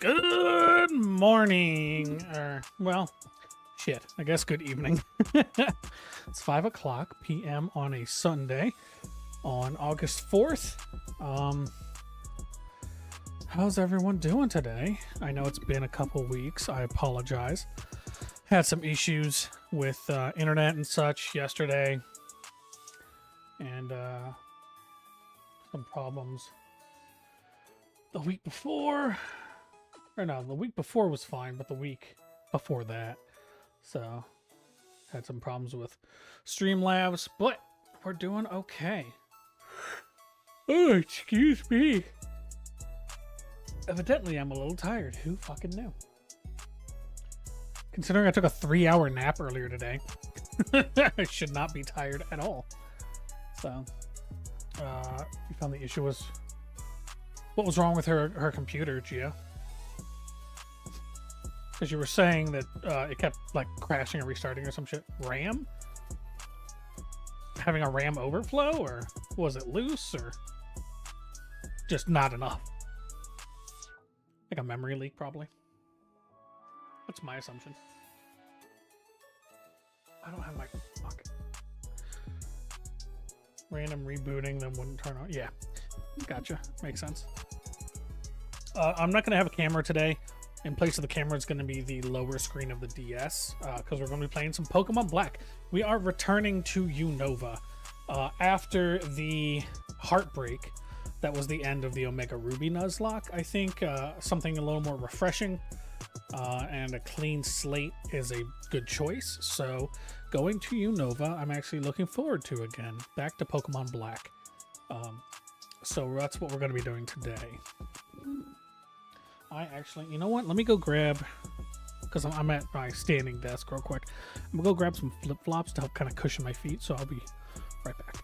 Good morning. Well, shit. I guess good evening. It's 5 o'clock p.m. on a Sunday on August 4th. How's everyone doing today? I know it's been a couple weeks. I apologize. Had some issues with internet and such yesterday. And some problems the week before. Or no, the week before was fine, but the week before that. So, had some problems with Streamlabs, but we're doing okay. Oh, excuse me. Evidently, I'm a little tired. Who fucking knew? Considering I took a 3-hour nap earlier today, I should not be tired at all. So, you found the issue was... What was wrong with her computer, Gia? Because you were saying that it kept like crashing and restarting or some shit. RAM? Having a RAM overflow, or was it loose, or just not enough? Like a memory leak, probably. That's my assumption. I don't have my... Fuck. Random rebooting them wouldn't turn on. Yeah. Gotcha. Makes sense. I'm not going to have a camera today. In place of the camera, it's going to be the lower screen of the DS, because we're going to be playing some Pokemon Black. We are returning to Unova. After the Heartbreak, that was the end of the Omega Ruby Nuzlocke. I think something a little more refreshing and a clean slate is a good choice. So going to Unova, I'm actually looking forward to again. Back to Pokemon Black. So that's what we're going to be doing today. I actually, you know what? Let me go grab, because I'm at my standing desk real quick. I'm going to go grab some flip-flops to help kind of cushion my feet, so I'll be right back.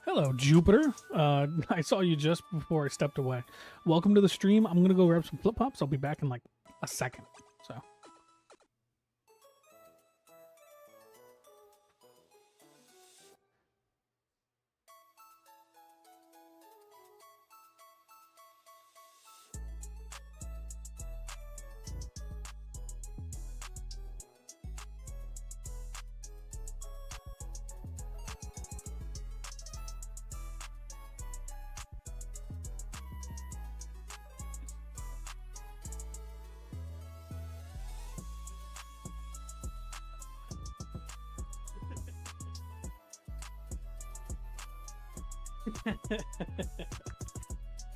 Hello, Jupiter. I saw you just before I stepped away. Welcome to the stream. I'm going to go grab some flip-flops. I'll be back in like a second, so...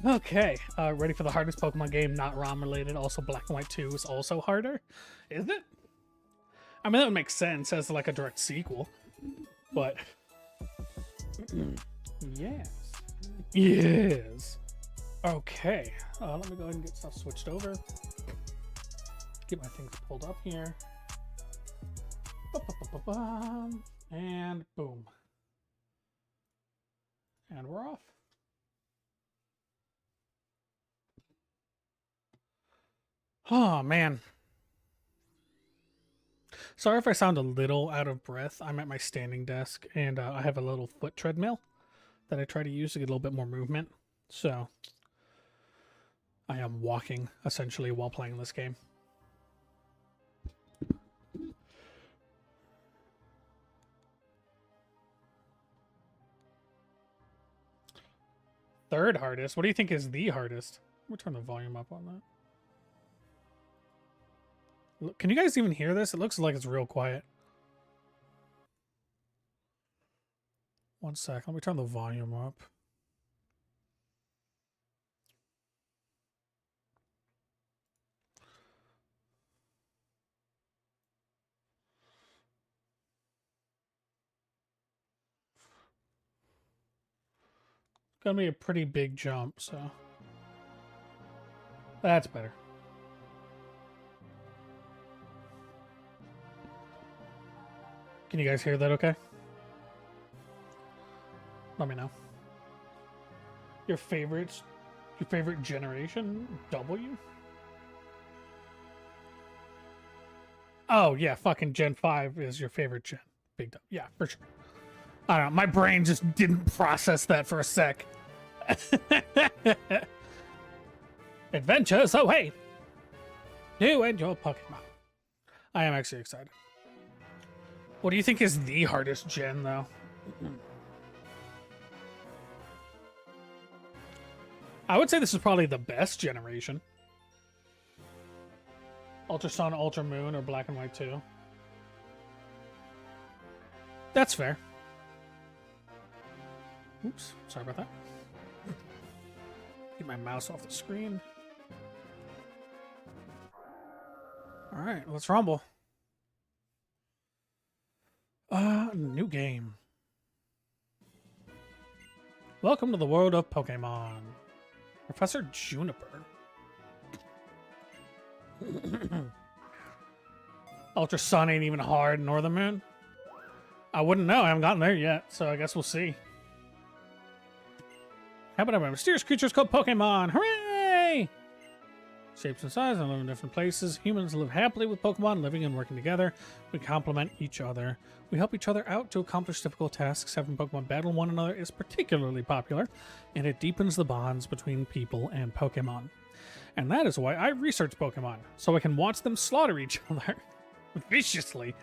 Okay, ready for the hardest Pokemon game, not ROM related. Also, Black and White 2 is also harder. Is it? I mean, that would make sense as like a direct sequel, but yes, yes. Okay, let me go ahead and get stuff switched over. Get my things pulled up here, and boom, and we're off. Oh, man. Sorry if I sound a little out of breath. I'm at my standing desk, and I have a little foot treadmill that I try to use to get a little bit more movement. So, I am walking, essentially, while playing this game. Third hardest? What do you think is the hardest? We'll turn the volume up on that. Can you guys even hear this? It looks like it's real quiet. One sec. Let me turn the volume up. It's gonna be a pretty big jump, so that's better. Can you guys hear that okay? Let me know. Your favorite generation? W? Oh, yeah, fucking Gen 5 is your favorite gen. Big W. Yeah, for sure. I don't know, my brain just didn't process that for a sec. Adventures await. You and your Pokemon. I am actually excited. What do you think is the hardest gen, though? I would say this is probably the best generation. Ultra Sun, Ultra Moon, or Black and White 2. That's fair. Oops, sorry about that. Get my mouse off the screen. All right, let's rumble. New game. Welcome to the world of Pokemon. Professor Juniper. Ultra Sun ain't even hard, nor the Moon. I wouldn't know. I haven't gotten there yet, so I guess we'll see. How about mysterious creatures called Pokemon? Hooray! Shapes and sizes and live in different places. Humans live happily with Pokemon, living and working together. We complement each other. We help each other out to accomplish difficult tasks. Having Pokemon battle one another is particularly popular, and it deepens the bonds between people and Pokemon. And that is why I research Pokemon, so I can watch them slaughter each other viciously.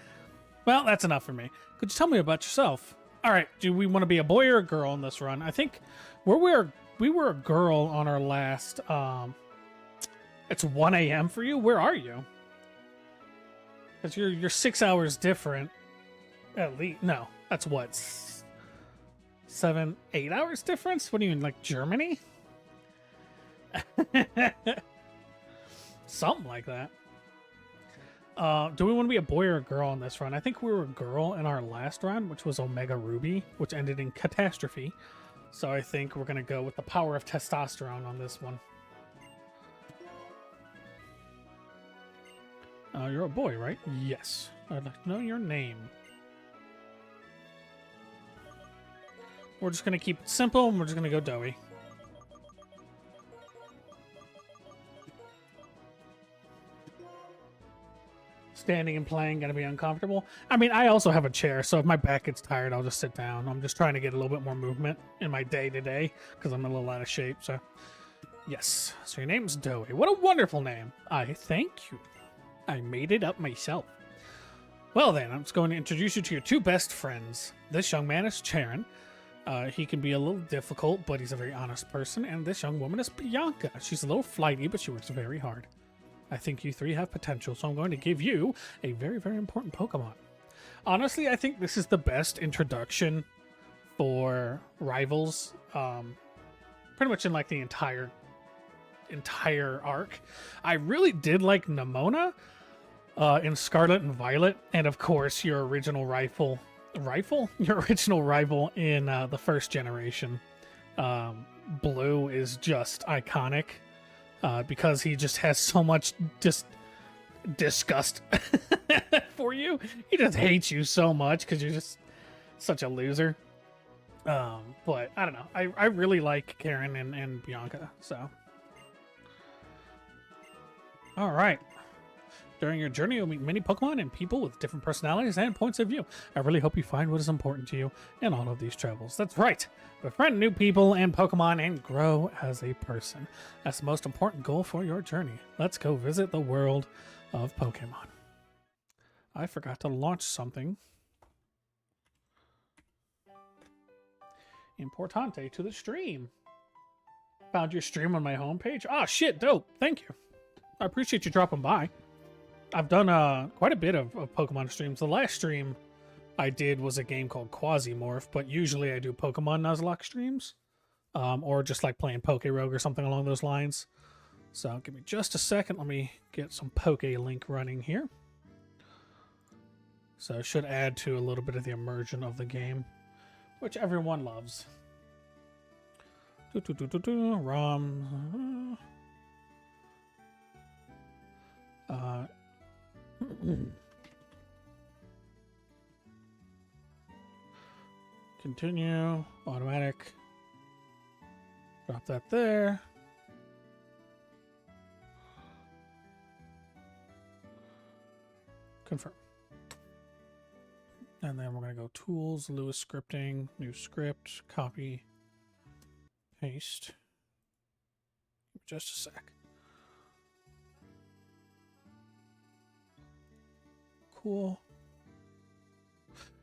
Well, that's enough for me. Could you tell me about yourself? All right, do we want to be a boy or a girl in this run? I think we were a girl on our last. It's 1 a.m. for you. Where are you? Because you're 6 hours different. At least no, that's what 7, 8 hours difference. What do you mean, like Germany? Something like that. Do we want to be a boy or a girl in this run? I think we were a girl in our last run, which was Omega Ruby, which ended in catastrophe. So I think we're going to go with the power of testosterone on this one. You're a boy, right? Yes. I'd like to know your name. We're just going to keep it simple, and we're just going to go Doughy. Standing and playing gonna be uncomfortable. I mean, I also have a chair, so if my back gets tired, I'll just sit down. I'm just trying to get a little bit more movement in my day-to-day because I'm a little out of shape. So yes, so your name's Doughy. What a wonderful name. I thank you. I made it up myself. Well then, I'm just going to introduce you to your two best friends. This young man is Charon. He can be a little difficult, but he's a very honest person. And this young woman is Bianca. She's a little flighty, but she works very hard. I think you three have potential, so I'm going to give you a very, very important Pokemon. Honestly, I think this is the best introduction for rivals, pretty much in like the entire arc. I really did like Nemona in Scarlet and Violet, and of course your original rival in the first generation. Blue is just iconic. Because he just has so much disgust for you. He just hates you so much because you're just such a loser. But I don't know. I really like Karen and Bianca. So, all right. During your journey, you'll meet many Pokemon and people with different personalities and points of view. I really hope you find what is important to you in all of these travels. That's right. Befriend new people and Pokemon and grow as a person. That's the most important goal for your journey. Let's go visit the world of Pokemon. I forgot to launch something importante to the stream. Found your stream on my homepage. Ah, shit, dope. Thank you. I appreciate you dropping by. I've done quite a bit of Pokemon streams. The last stream I did was a game called Quasimorph, but usually I do Pokemon Nuzlocke streams, or just like playing PokeRogue or something along those lines. So give me just a second. Let me get some PokeLink running here. So it should add to a little bit of the immersion of the game, which everyone loves. ROM. Continue, automatic. Drop that there. Confirm. And then we're going to go tools, Lewis scripting, new script, copy, Paste. Just a sec. Cool.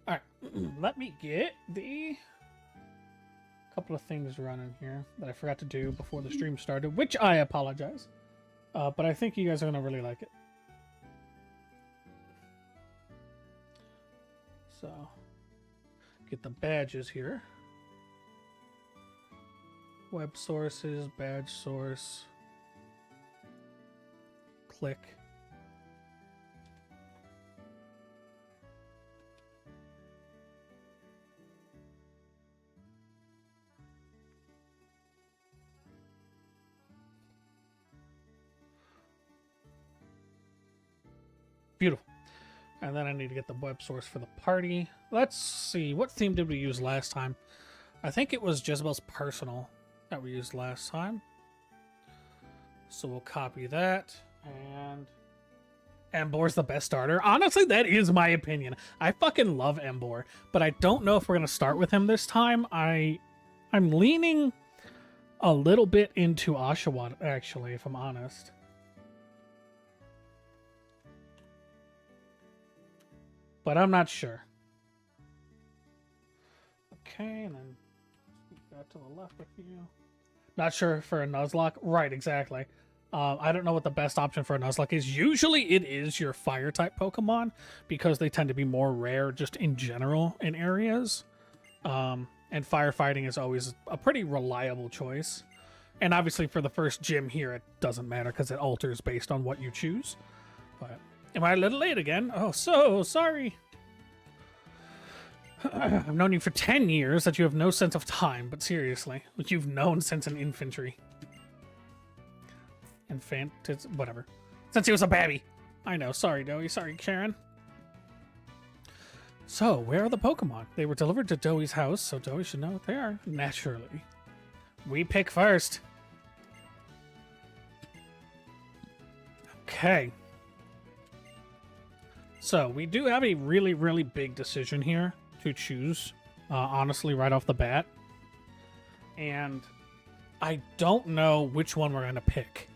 All right, let me get the couple of things running here that I forgot to do before the stream started, which I apologize. But I think you guys are gonna really like it. So, get the badges here. Web sources, badge source. Click. Beautiful. And then I need to get the web source for the party. Let's see. What theme did we use last time? I think it was Jezebel's Personal that we used last time. So we'll copy that. And Embor's the best starter. Honestly, that is my opinion. I fucking love Embor. But I don't know if we're going to start with him this time. I'm leaning a little bit into Oshawott, actually, if I'm honest. But I'm not sure. Okay, and then go to the left with you. Not sure for a Nuzlocke. Right, exactly. I don't know what the best option for a Nuzlocke is. Usually it is your fire-type Pokemon, because they tend to be more rare just in general in areas. And firefighting is always a pretty reliable choice. And obviously for the first gym here, it doesn't matter because it alters based on what you choose. But am I a little late again? Oh, so sorry. I've known you for 10 years that you have no sense of time, but seriously, which you've known since an infantry. Whatever. Since he was a babby. I know. Sorry, Doey. Sorry, Karen. So, where are the Pokemon? They were delivered to Doey's house, so Doey should know what they are. Naturally. We pick first. Okay. So, we do have a really, really big decision here to choose, honestly, right off the bat. And I don't know which one we're going to pick.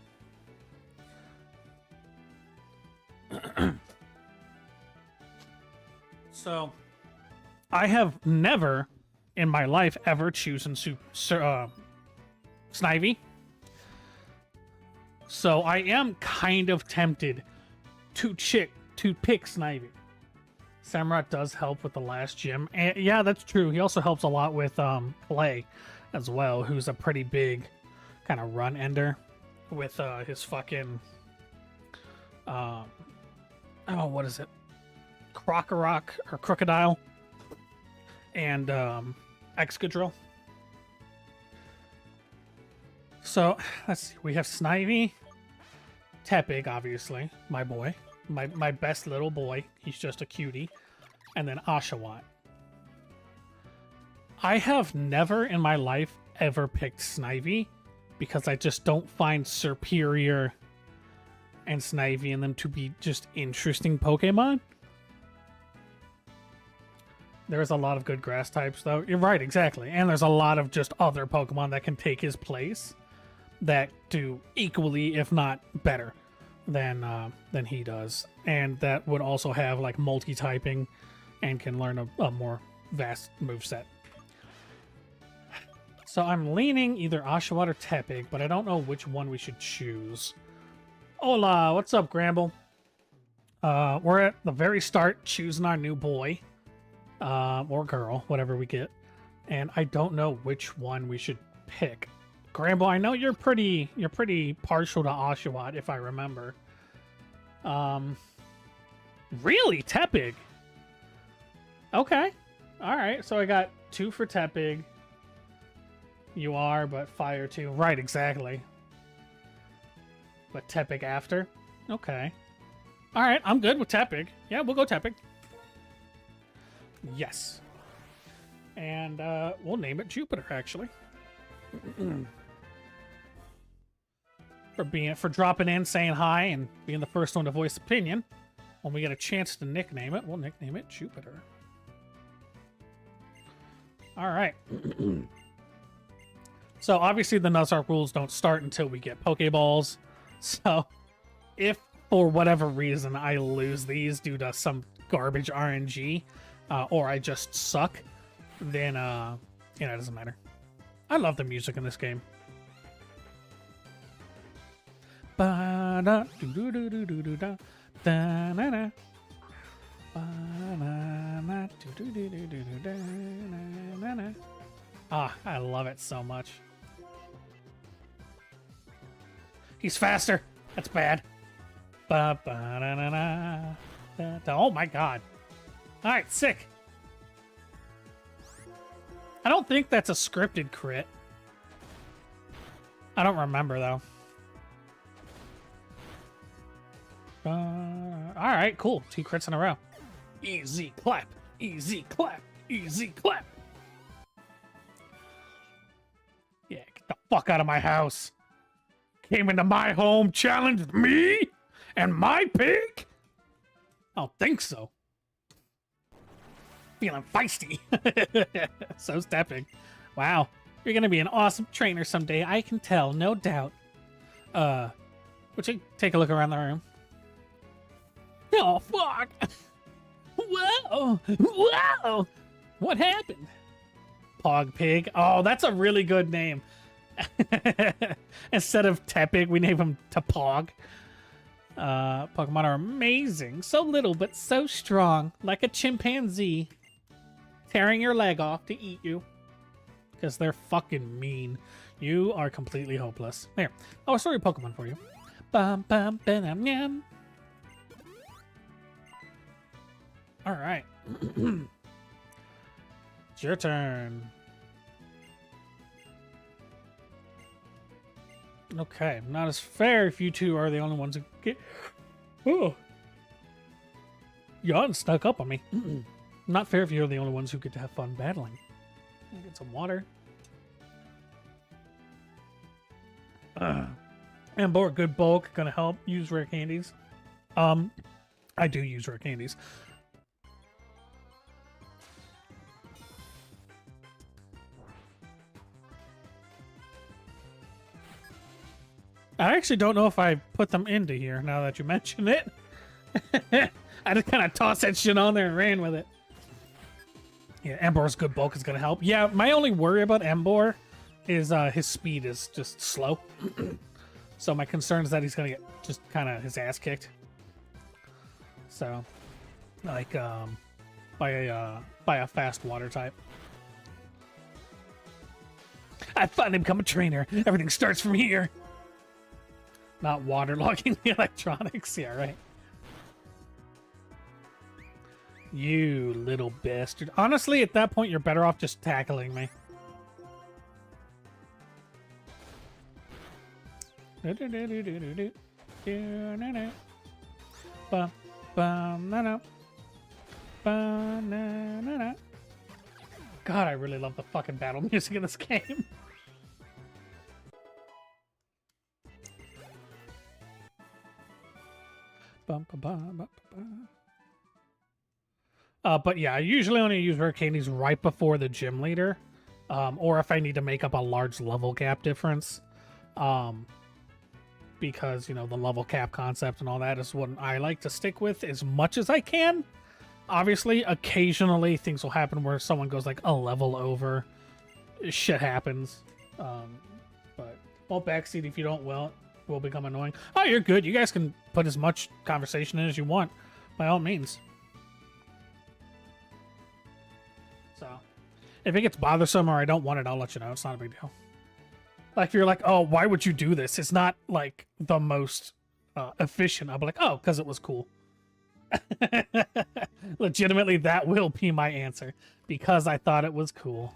So, I have never in my life ever chosen Snivy. So, I am kind of tempted to pick Snivy. Samurott does help with the last gym. And yeah, that's true. He also helps a lot with Clay as well, who's a pretty big kind of run ender with his fucking what is it? PokeRogue or Crocodile and Excadrill. So let's see. We have Snivy, Tepig, obviously, my boy. My best little boy. He's just a cutie. And then Oshawott. I have never in my life ever picked Snivy because I just don't find Serperior and Snivy in them to be just interesting Pokemon. There's a lot of good grass types, though. You're right, exactly. And there's a lot of just other Pokemon that can take his place that do equally, if not better, than he does. And that would also have, like, multi-typing and can learn a more vast moveset. So I'm leaning either Oshawott or Tepig, but I don't know which one we should choose. Hola, what's up, Gramble? We're at the very start choosing our new boy. Or girl, whatever we get. And I don't know which one we should pick. Gramble, I know you're pretty partial to Oshawott, if I remember. Really? Tepig? Okay. Alright, so I got 2 for Tepig. You are, but fire 2. Right, exactly. But Tepig after? Okay. Alright, I'm good with Tepig. Yeah, we'll go Tepig. Yes. And we'll name it Jupiter, actually. for dropping in, saying hi, and being the first one to voice opinion. When we get a chance to nickname it, we'll nickname it Jupiter. Alright. So obviously the Nuzlocke rules don't start until we get Pokeballs. So if for whatever reason I lose these due to some garbage RNG, or I just suck, then you know, it doesn't matter. I love the music in this game. Ah, I love it so much. He's faster. That's bad. Oh my god. All right, sick. I don't think that's a scripted crit. I don't remember though. All right, cool. 2 crits in a row. Easy clap. Easy clap. Easy clap. Yeah, get the fuck out of my house. Came into my home, challenged me and my pig? I don't think so. Feeling feisty. So stepping. Wow. You're gonna be an awesome trainer someday. I can tell, no doubt. Would you take a look around the room? Oh, fuck. Whoa. Whoa. What happened? Pog Pig. Oh, that's a really good name. Instead of Tepig, we name him Tapog. Pokemon are amazing. So little, but so strong. Like a chimpanzee. Tearing your leg off to eat you. Because they're fucking mean. You are completely hopeless. Here. Oh, a story Pokemon for you. Bum, bum, ba-dum, yum. Alright. It's your turn. Okay, not as fair if you two are the only ones who get... Oh. Yawn snuck up on me. Not fair if you're the only ones who get to have fun battling. Get some water. Ambor, good bulk, gonna help. Use rare candies. I do use rare candies. I actually don't know if I put them into here now that you mention it. I just kind of tossed that shit on there and ran with it. Yeah, Embor's good bulk is going to help. Yeah, my only worry about Embor is his speed is just slow. So my concern is that he's going to get just kind of his ass kicked. So, like, by a fast water type. I finally become a trainer. Everything starts from here. Not waterlogging the electronics. Yeah, right. You little bastard. Honestly, at that point, you're better off just tackling me. God, I really love the fucking battle music in this game. But yeah, I usually only use rare candies right before the gym leader, or if I need to make up a large level cap difference, because, you know, the level cap concept and all that is what I like to stick with as much as I can. Obviously, occasionally things will happen where someone goes like a level over. Shit happens. But well, backseat if you don't will become annoying. Oh, you're good. You guys can put as much conversation in as you want, by all means. So, if it gets bothersome or I don't want it, I'll let you know. It's not a big deal. Like, if you're like, oh, why would you do this? It's not, like, the most efficient. I'll be like, oh, because it was cool. Legitimately, that will be my answer. Because I thought it was cool.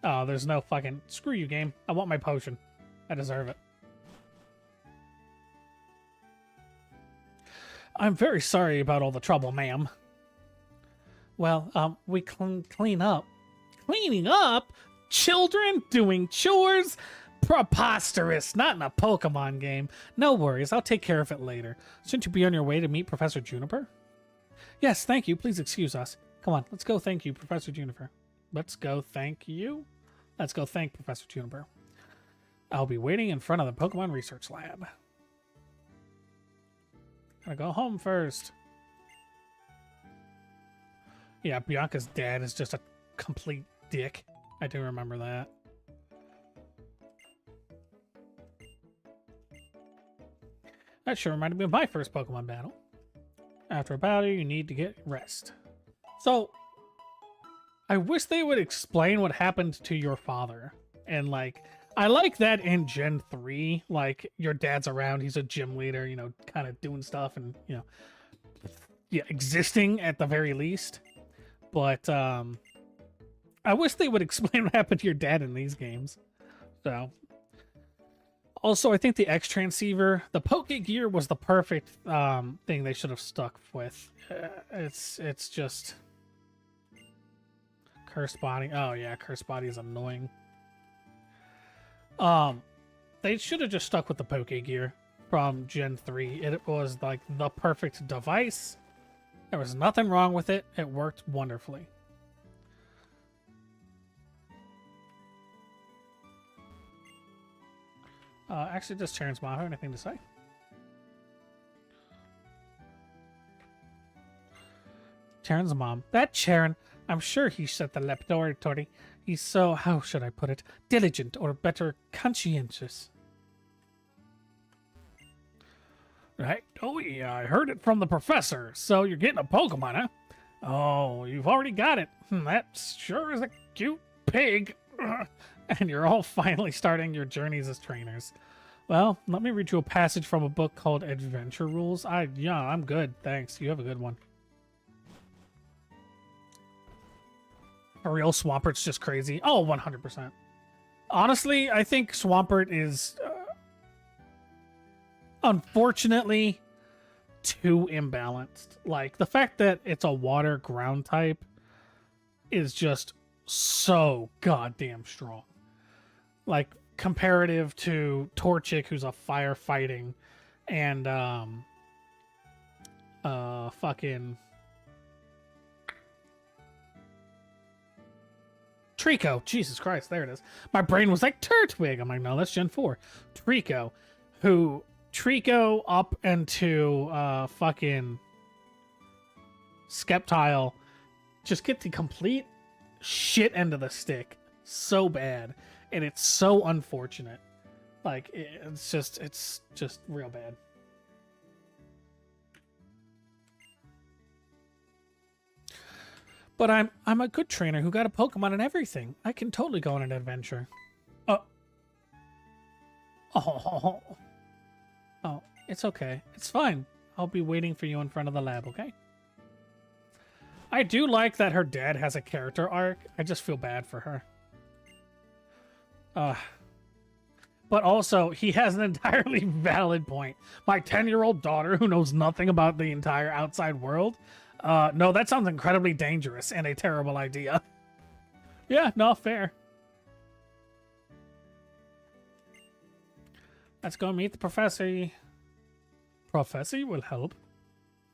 Oh, there's no fucking... Screw you, game. I want my potion. I deserve it. I'm very sorry about all the trouble, ma'am. Well, we clean up. Cleaning up? Children doing chores? Preposterous. Not in a Pokemon game. No worries. I'll take care of it later. Shouldn't you be on your way to meet Professor Juniper? Yes, thank you. Please excuse us. Come on, let's go. Thank you, Professor Juniper. let's go thank you. Let's go thank Professor Juniper. I'll be waiting in front of the Pokemon Research Lab. Gotta go home first. Yeah, Bianca's dad is just a complete dick. I do remember that. That sure reminded me of my first Pokemon battle. After a battle, you need to get rest. So, I wish they would explain what happened to your father. And, like, I like that in Gen 3. Like, your dad's around, he's a gym leader, you know, kind of doing stuff and, you know, yeah, existing at the very least. But, I wish they would explain what happened to your dad in these games. So, also, I think the X transceiver, the Poke Gear was the perfect thing they should have stuck with. It's just Curse Body. Oh yeah, Curse Body is annoying. They should have just stuck with the Poke Gear from Gen 3. It was like the perfect device. There was nothing wrong with it. It worked wonderfully. Actually, does Charon's mom have anything to say? Charon's mom. That Charon, I'm sure he set the laboratory. He's so, how should I put it, diligent, or better, conscientious. Right? Oh yeah, I heard it from the professor. So you're getting a Pokemon, huh? Oh, you've already got it. That sure is a cute pig. And you're all finally starting your journeys as trainers. Well, let me read you a passage from a book called Adventure Rules. Yeah, I'm good. Thanks. You have a good one. For real, Swampert's just crazy. Oh, 100%. Honestly, I think Swampert is unfortunately too imbalanced. Like, the fact that it's a water ground type is just so goddamn strong. Like, comparative to Torchic, who's a firefighting, and fucking Trico. Jesus Christ, there it is. My brain was like Turtwig. I'm like, no, that's Gen 4. Trico, who Trico up into fucking Sceptile just get the complete shit end of the stick so bad, and it's so unfortunate. Like, it's just real bad. But I'm a good trainer who got a Pokemon and everything. I can totally go on an adventure. Oh, it's okay. It's fine. I'll be waiting for you in front of the lab, okay? I do like that her dad has a character arc. I just feel bad for her. But also, he has an entirely valid point. My 10-year-old daughter who knows nothing about the entire outside world. No, that sounds incredibly dangerous and a terrible idea. Yeah, no, fair. Let's go meet the professor. Professor will help.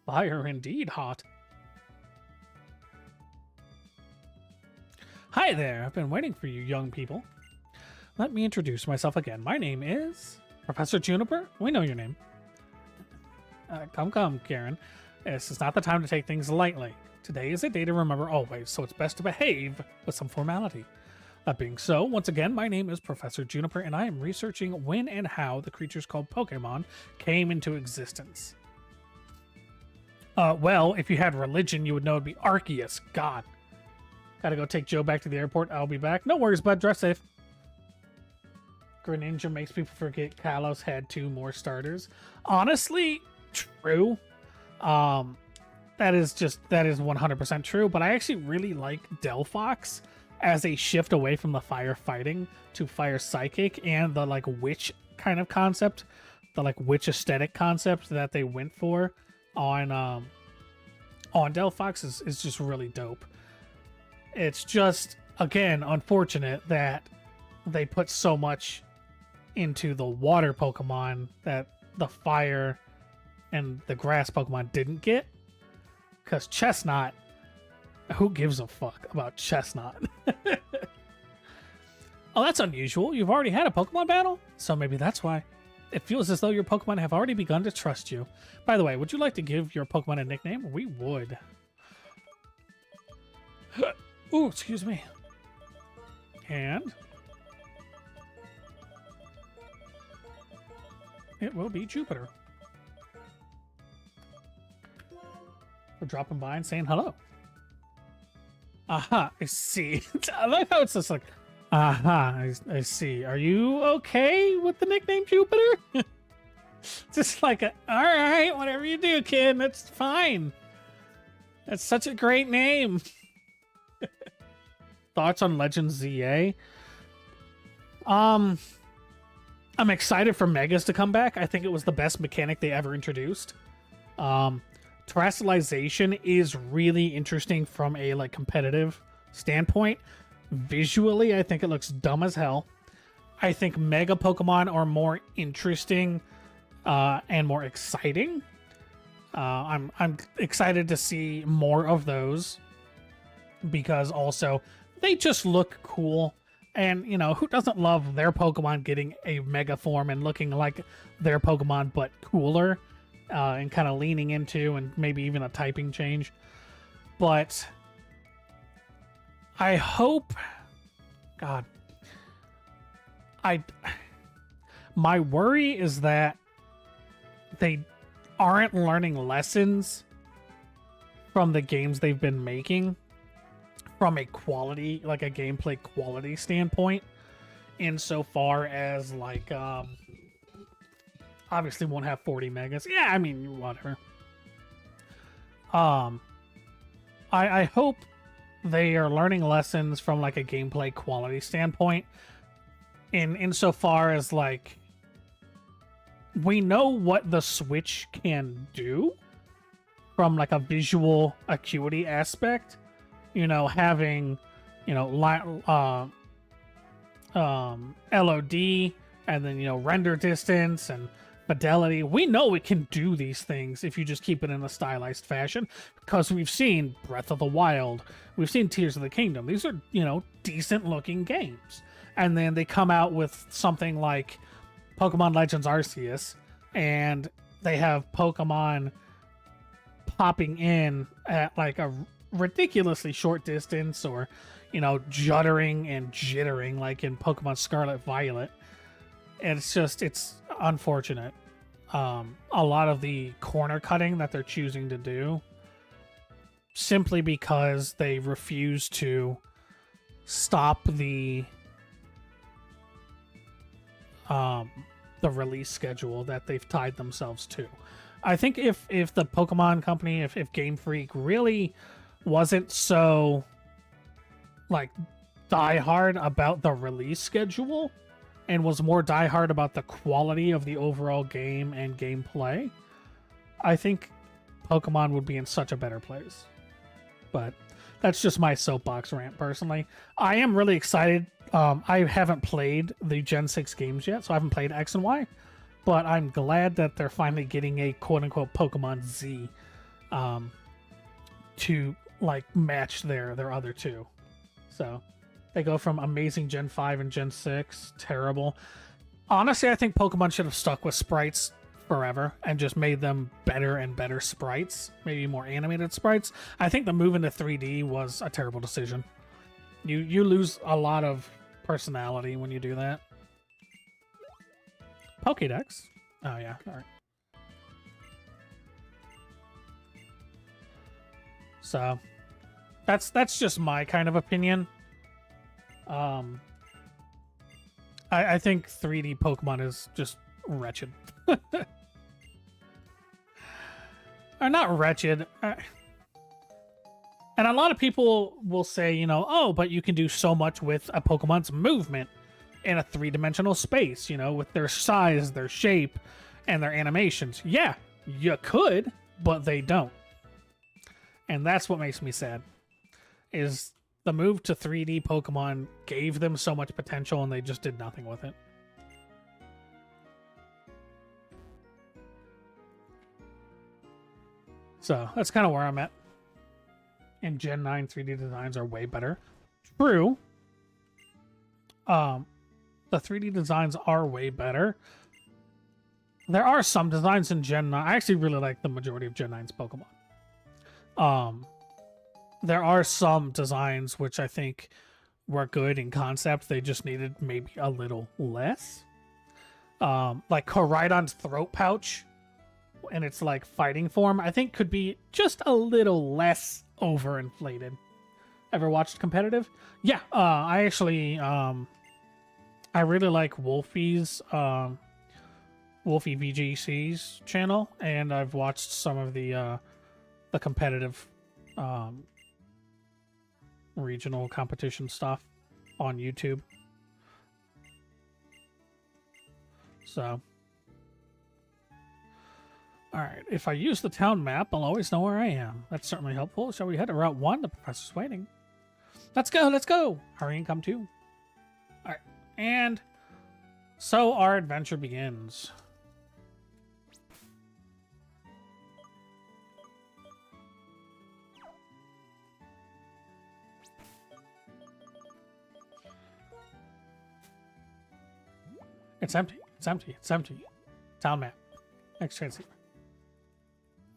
Fire indeed, hot. Hi there, I've been waiting for you young people. Let me introduce myself again. My name is Professor Juniper. We know your name. Come, Karen. This is not the time to take things lightly. Today is a day to remember always, so it's best to behave with some formality. That being so, once again, my name is Professor Juniper, and I am researching when and how the creatures called Pokemon came into existence. Well, if you had religion, you would know it'd be Arceus. God. Gotta go take Joe back to the airport. I'll be back. No worries, bud. Dress safe. Greninja makes people forget Kalos had 2 more starters. Honestly, true. That is 100% true, but I actually really like Delphox as a shift away from the fire fighting to fire psychic and the like witch kind of concept, the like witch aesthetic concept that they went for on Delphox is just really dope. It's just, again, unfortunate that they put so much into the water Pokemon that the fire and the grass Pokemon didn't get. Because Chestnut, Who gives a fuck about Chestnut? Oh, that's unusual. You've already had a Pokemon battle? So maybe that's why. It feels as though your Pokemon have already begun to trust you. By the way, would you like to give your Pokemon a nickname? We would. Ooh, excuse me. And it will be Jupiter. For dropping by and saying hello. Aha, I see. I like how it's just like, aha, I see. Are you okay with the nickname Jupiter? Just like, all right, whatever you do, kid, that's fine. That's such a great name. Thoughts on Legends ZA? I'm excited for Megas to come back. I think it was the best mechanic they ever introduced. Terrestrialization is really interesting from a like competitive standpoint. Visually, I think it looks dumb as hell. I think Mega Pokemon are more interesting and more exciting. I'm excited to see more of those because also they just look cool. And, you know, who doesn't love their Pokemon getting a Mega form and looking like their Pokemon but cooler and kind of leaning into and maybe even a typing change. But I hope... God. My worry is that they aren't learning lessons from the games they've been making from a quality, like a gameplay quality standpoint, insofar as like obviously won't have 40 megas. Yeah, I mean, whatever. I hope they are learning lessons from like a gameplay quality standpoint insofar as like we know what the Switch can do from like a visual acuity aspect. You know, having, you know, LOD and then, you know, render distance and fidelity. We know it can do these things if you just keep it in a stylized fashion, because we've seen Breath of the Wild, we've seen Tears of the Kingdom. These are, you know, decent looking games. And then they come out with something like Pokemon Legends Arceus, and they have Pokemon popping in at like a ridiculously short distance, or, you know, juddering and jittering like in Pokemon Scarlet Violet. And it's just, it's unfortunate. A lot of the corner cutting that they're choosing to do, simply because they refuse to stop the release schedule that they've tied themselves to. I think if the Pokemon company, if Game Freak really wasn't so like diehard about the release schedule and was more diehard about the quality of the overall game and gameplay, I think Pokemon would be in such a better place. But that's just my soapbox rant personally. I am really excited. I haven't played the Gen 6 games yet, so I haven't played X and Y, but I'm glad that they're finally getting a quote-unquote Pokemon Z to like match their other two. So they go from amazing Gen 5 and Gen 6, terrible. Honestly, I think Pokemon should have stuck with sprites forever and just made them better and better sprites, maybe more animated sprites. I think the move into 3D was a terrible decision. You lose a lot of personality when you do that. Pokédex. Oh yeah, all right. So that's just my kind of opinion. I think 3D Pokemon is just wretched. Or not wretched. And a lot of people will say, you know, oh, but you can do so much with a Pokemon's movement in a three-dimensional space, you know, with their size, their shape, and their animations. Yeah, you could, but they don't. And that's what makes me sad, is the move to 3D Pokemon gave them so much potential and they just did nothing with it. So that's kind of where I'm at. in Gen 9 3D designs are way better. True. The 3D designs are way better. There are some designs in Gen 9. I actually really like the majority of Gen 9's Pokemon. There are some designs which I think were good in concept. They just needed maybe a little less. Like Koraidon's throat pouch and its like fighting form, I think could be just a little less overinflated. Ever watched competitive? Yeah, I actually I really like Wolfie's Wolfie VGC's channel, and I've watched some of the competitive regional competition stuff on YouTube. So, alright, if I use the town map, I'll always know where I am. That's certainly helpful. Shall we head to Route 1? The professor's waiting. Let's go, let's go! Hurry and come too. Alright, and so our adventure begins. It's empty. It's empty. It's empty. Town map. Next transceiver.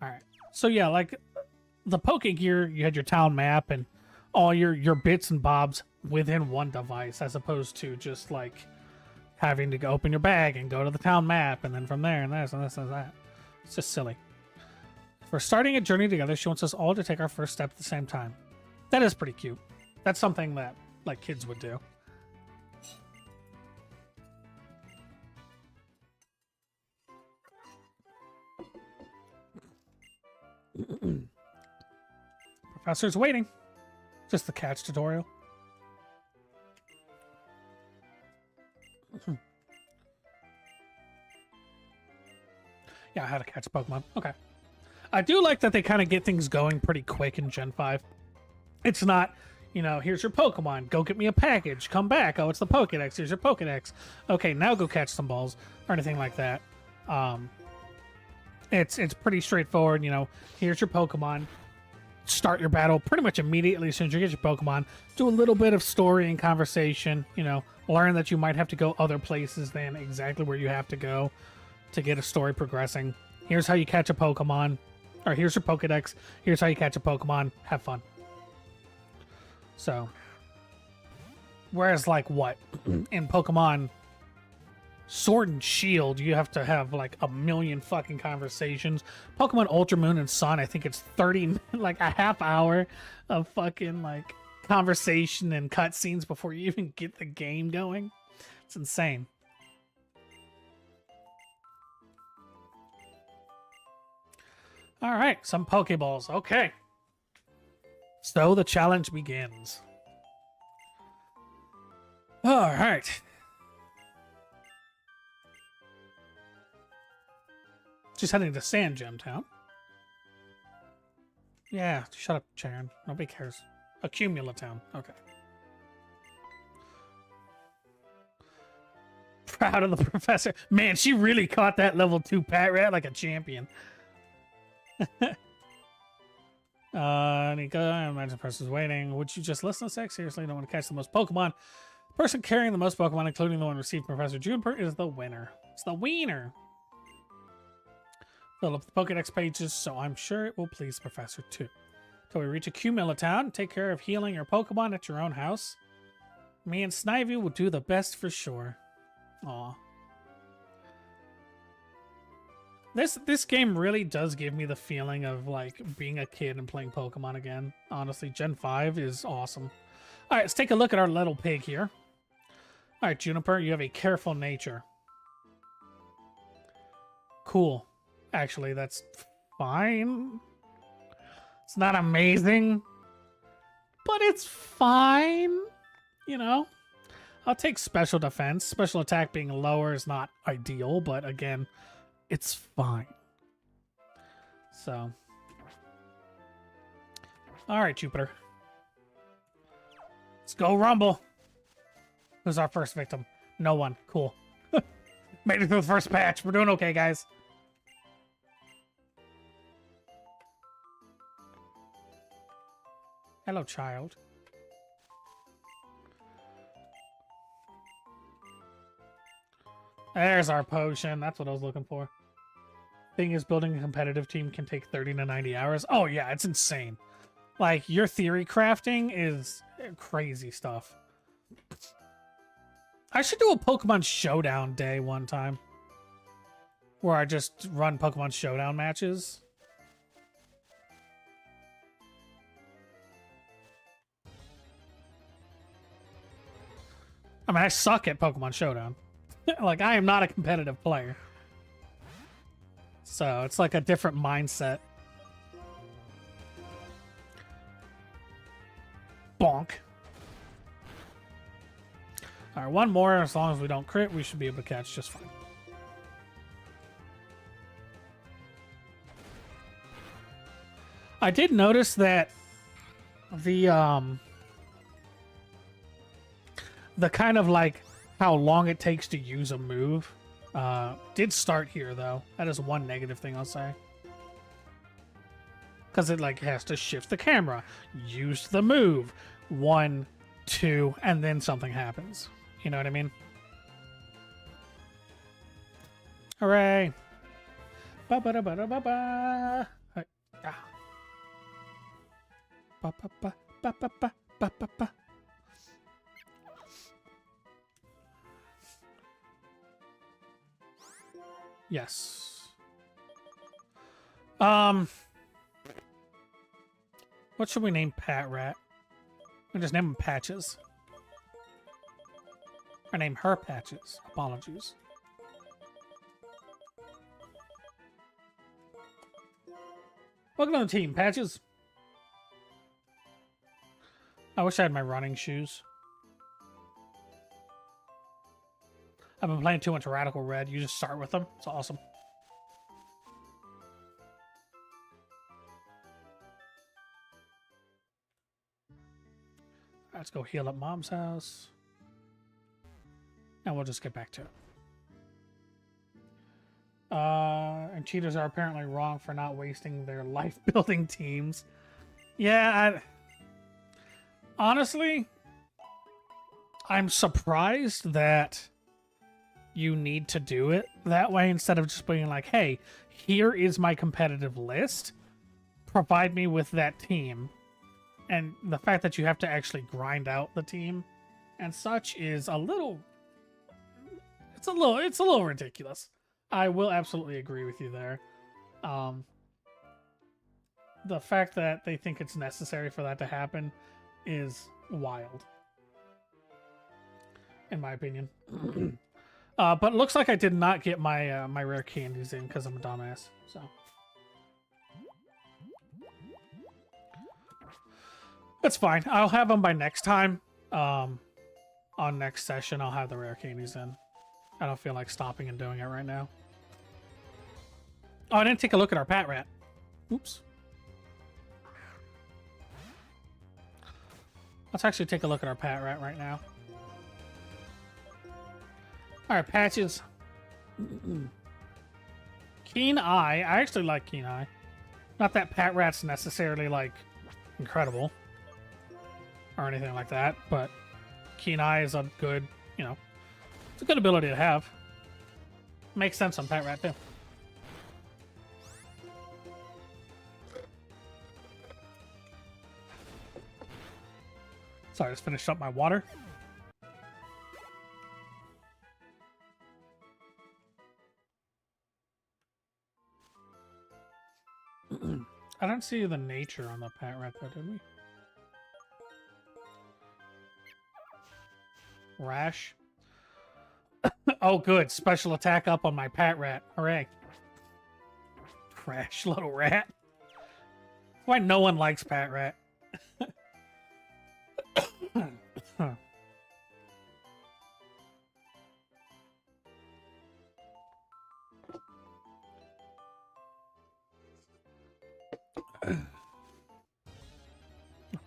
Alright. So yeah, like the Pokegear, you had your town map and all your bits and bobs within one device, as opposed to just like having to go open your bag and go to the town map and then from there and this and this and that. It's just silly. If we're starting a journey together, she wants us all to take our first step at the same time. That is pretty cute. That's something that like kids would do. Professor's waiting. Just the catch tutorial. Yeah, how to catch a Pokemon. Okay. I do like that they kind of get things going pretty quick in Gen 5. It's not, you know, here's your Pokemon. Go get me a package. Come back. Oh, it's the Pokedex. Here's your Pokedex. Okay, now go catch some balls. Or anything like that. It's pretty straightforward, you know. Here's your Pokemon. Start your battle pretty much immediately as soon as you get your Pokemon. Do a little bit of story and conversation, you know. Learn that you might have to go other places than exactly where you have to go to get a story progressing. Here's how you catch a Pokemon. Or here's your Pokedex. Here's how you catch a Pokemon. Have fun. So. Whereas, like, what? In Pokemon Sword and Shield, you have to have like a million fucking conversations. Pokemon Ultra Moon and Sun, I think it's 30, like a half hour of fucking like conversation and cutscenes before you even get the game going. It's insane. All right, some Pokeballs. Okay. So the challenge begins. All right. She's heading to Sand Gem Town. Yeah, shut up, Sharon. Nobody cares. Accumula Town. Okay. Proud of the professor. Man, she really caught that level 2 Patrat like a champion. Nika, I imagine the person's waiting. Would you just listen to sex? Seriously, you don't want to catch the most Pokemon. The person carrying the most Pokemon, including the one received from Professor Juniper, is the winner. It's the wiener. Fill up the Pokedex pages, so I'm sure it will please Professor too. Till we reach Accumula Town, take care of healing your Pokemon at your own house. Me and Snivy will do the best for sure. Aw. This game really does give me the feeling of like being a kid and playing Pokemon again. Honestly, Gen 5 is awesome. Alright, let's take a look at our little pig here. Alright, Juniper, you have a careful nature. Cool. Actually, that's fine. It's not amazing, but it's fine. You know, I'll take special defense. Special attack being lower is not ideal, but again, it's fine. So, all right, Jupiter. Let's go Rumble. Who's our first victim? No one. Cool. Made it through the first patch. We're doing okay, guys. Hello, child. There's our potion. That's what I was looking for. Thing is, building a competitive team can take 30 to 90 hours. Oh, yeah, it's insane. Like, your theory crafting is crazy stuff. I should do a Pokemon Showdown day one time. Where I just run Pokemon Showdown matches. I mean, I suck at Pokemon Showdown. Like, I am not a competitive player. So, it's like a different mindset. Bonk. Alright, one more. As long as we don't crit, we should be able to catch just fine. I did notice that the kind of like how long it takes to use a move did start here, though. That is one negative thing I'll say. Because it like has to shift the camera, use the move, 1, 2, and then something happens. You know what I mean? Hooray! Ba ba da ba da ba ba. Ah. Ba ba ba ba ba ba ba ba ba. Yes. What should we name Pat Rat? We just name him Patches. Or name her Patches. Apologies. Welcome to the team, Patches. I wish I had my running shoes. I've been playing too much Radical Red. You just start with them. It's awesome. Let's go heal up Mom's house. And we'll just get back to it. And cheaters are apparently wrong for not wasting their life building teams. Yeah, honestly, I'm surprised that you need to do it that way instead of just being like, hey, here is my competitive list. Provide me with that team. And the fact that you have to actually grind out the team and such is a little... It's a little ridiculous. I will absolutely agree with you there. The fact that they think it's necessary for that to happen is wild. In my opinion. But it looks like I did not get my my rare candies in because I'm a dumbass. So that's fine. I'll have them by next time. On next session, I'll have the rare candies in. I don't feel like stopping and doing it right now. Oh, I didn't take a look at our Pat Rat. Oops. Let's actually take a look at our Pat Rat right now. Alright, Patches. Keen Eye. I actually like Keen Eye. Not that Pat Rat's necessarily, like, incredible. Or anything like that, but Keen Eye is a good, you know, it's a good ability to have. Makes sense on Pat Rat, too. Sorry, I just finished up my water. I don't see the nature on the Pat Rat, though, did we? Rash. Oh, good. Special attack up on my Pat Rat. Hooray. Trash little rat. Why no one likes Pat Rat? Oh,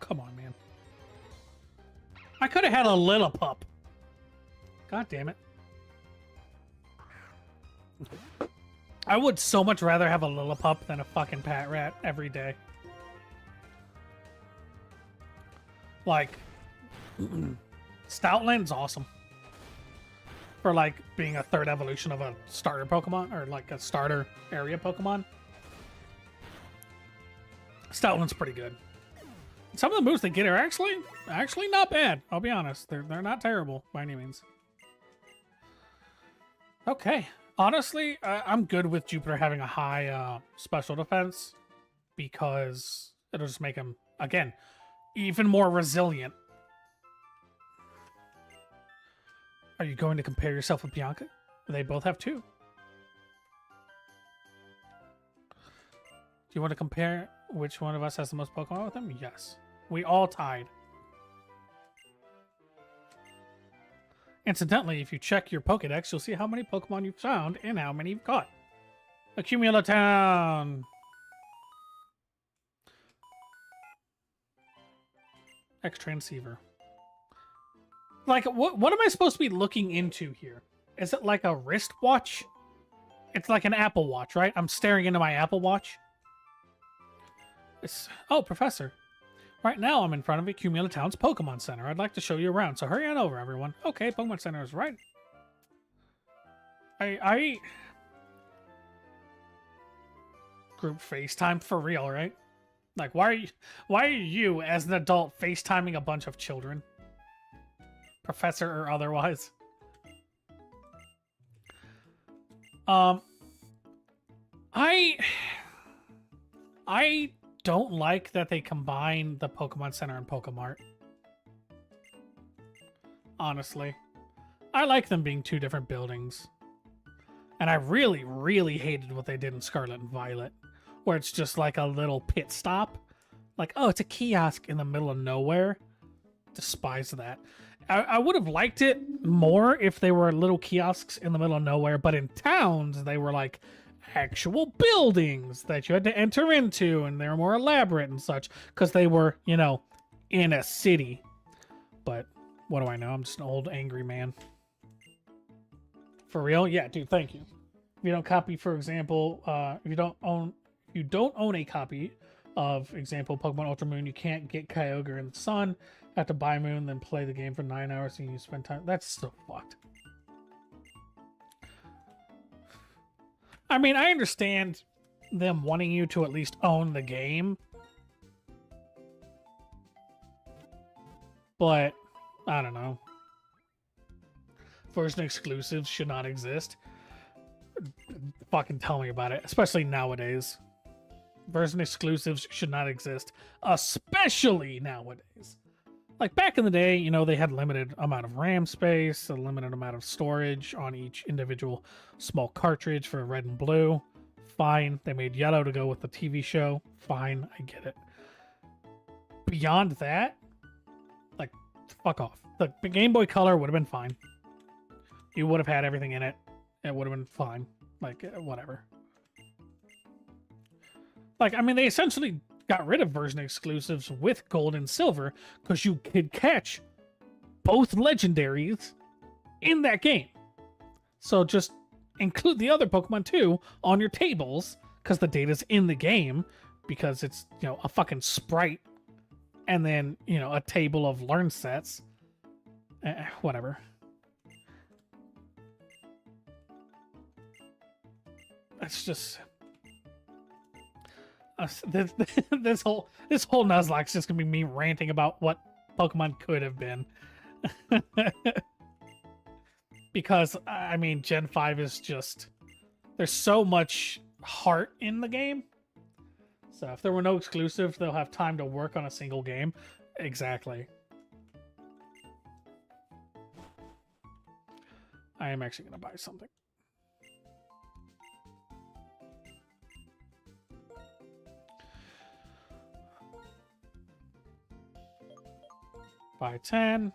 come on, man. I could have had a Lillipup. God damn it. I would so much rather have a Lillipup than a fucking Pat Rat every day. Like, Stoutland's awesome. For, like, being a third evolution of a starter Pokemon, or, like, a starter area Pokemon. Stoutland's pretty good. Some of the moves they get are actually not bad. I'll be honest. They're not terrible by any means. Okay. Honestly, I'm good with Jupiter having a high special defense because it'll just make him, again, even more resilient. Are you going to compare yourself with Bianca? They both have 2. Do you want to compare which one of us has the most Pokemon with him? Yes. We all tied. Incidentally, if you check your Pokedex, you'll see how many Pokemon you've found and how many you've caught. Accumula Town! X-Transceiver. Like, what am I supposed to be looking into here? Is it like a wristwatch? It's like an Apple Watch, right? I'm staring into my Apple Watch. Oh, Professor. Right now, I'm in front of Accumula Town's Pokemon Center. I'd like to show you around, so hurry on over, everyone. Okay, Pokemon Center is right. Group FaceTime for real, right? Like, why are you, as an adult, FaceTiming a bunch of children? Professor or otherwise? I don't like that they combine the Pokemon Center and Pokemart. Honestly. I like them being 2 different buildings. And I really, really hated what they did in Scarlet and Violet, where it's just like a little pit stop. Like, oh, it's a kiosk in the middle of nowhere. Despise that. I would have liked it more if they were little kiosks in the middle of nowhere, but in towns, they were like actual buildings that you had to enter into, and they were more elaborate and such, because they were, you know, in a city. But what do I know? I'm just an old angry man. For real? Yeah, dude, thank you. If you don't copy, for example, if you don't own a copy of example Pokemon Ultra Moon, you can't get Kyogre in the sun. Have to buy Moon, then play the game for 9 hours and you spend time. That's so fucked. I mean, I understand them wanting you to at least own the game, but I don't know. Version exclusives should not exist. Fucking tell me about it, especially nowadays. Version exclusives should not exist, especially nowadays. Like back in the day, you know, they had limited amount of RAM space, a limited amount of storage on each individual small cartridge for red and blue. Fine. They made yellow to go with the TV show. Fine. I get it. Beyond that, like, fuck off. The Game Boy Color would have been fine. You would have had everything in it. It would have been fine. Like, whatever. Like, I mean, they essentially got rid of version exclusives with Gold and Silver because you could catch both legendaries in that game. So just include the other Pokemon too on your tables because the data's in the game, because it's, you know, a fucking sprite and then, you know, a table of learn sets. Whatever. It's just this whole Nuzlocke's just gonna be me ranting about what Pokemon could have been. Because I mean, Gen 5 is just, there's so much heart in the game. So if there were no exclusives, they'll have time to work on a single game. Exactly. I am actually gonna buy something. Buy 10.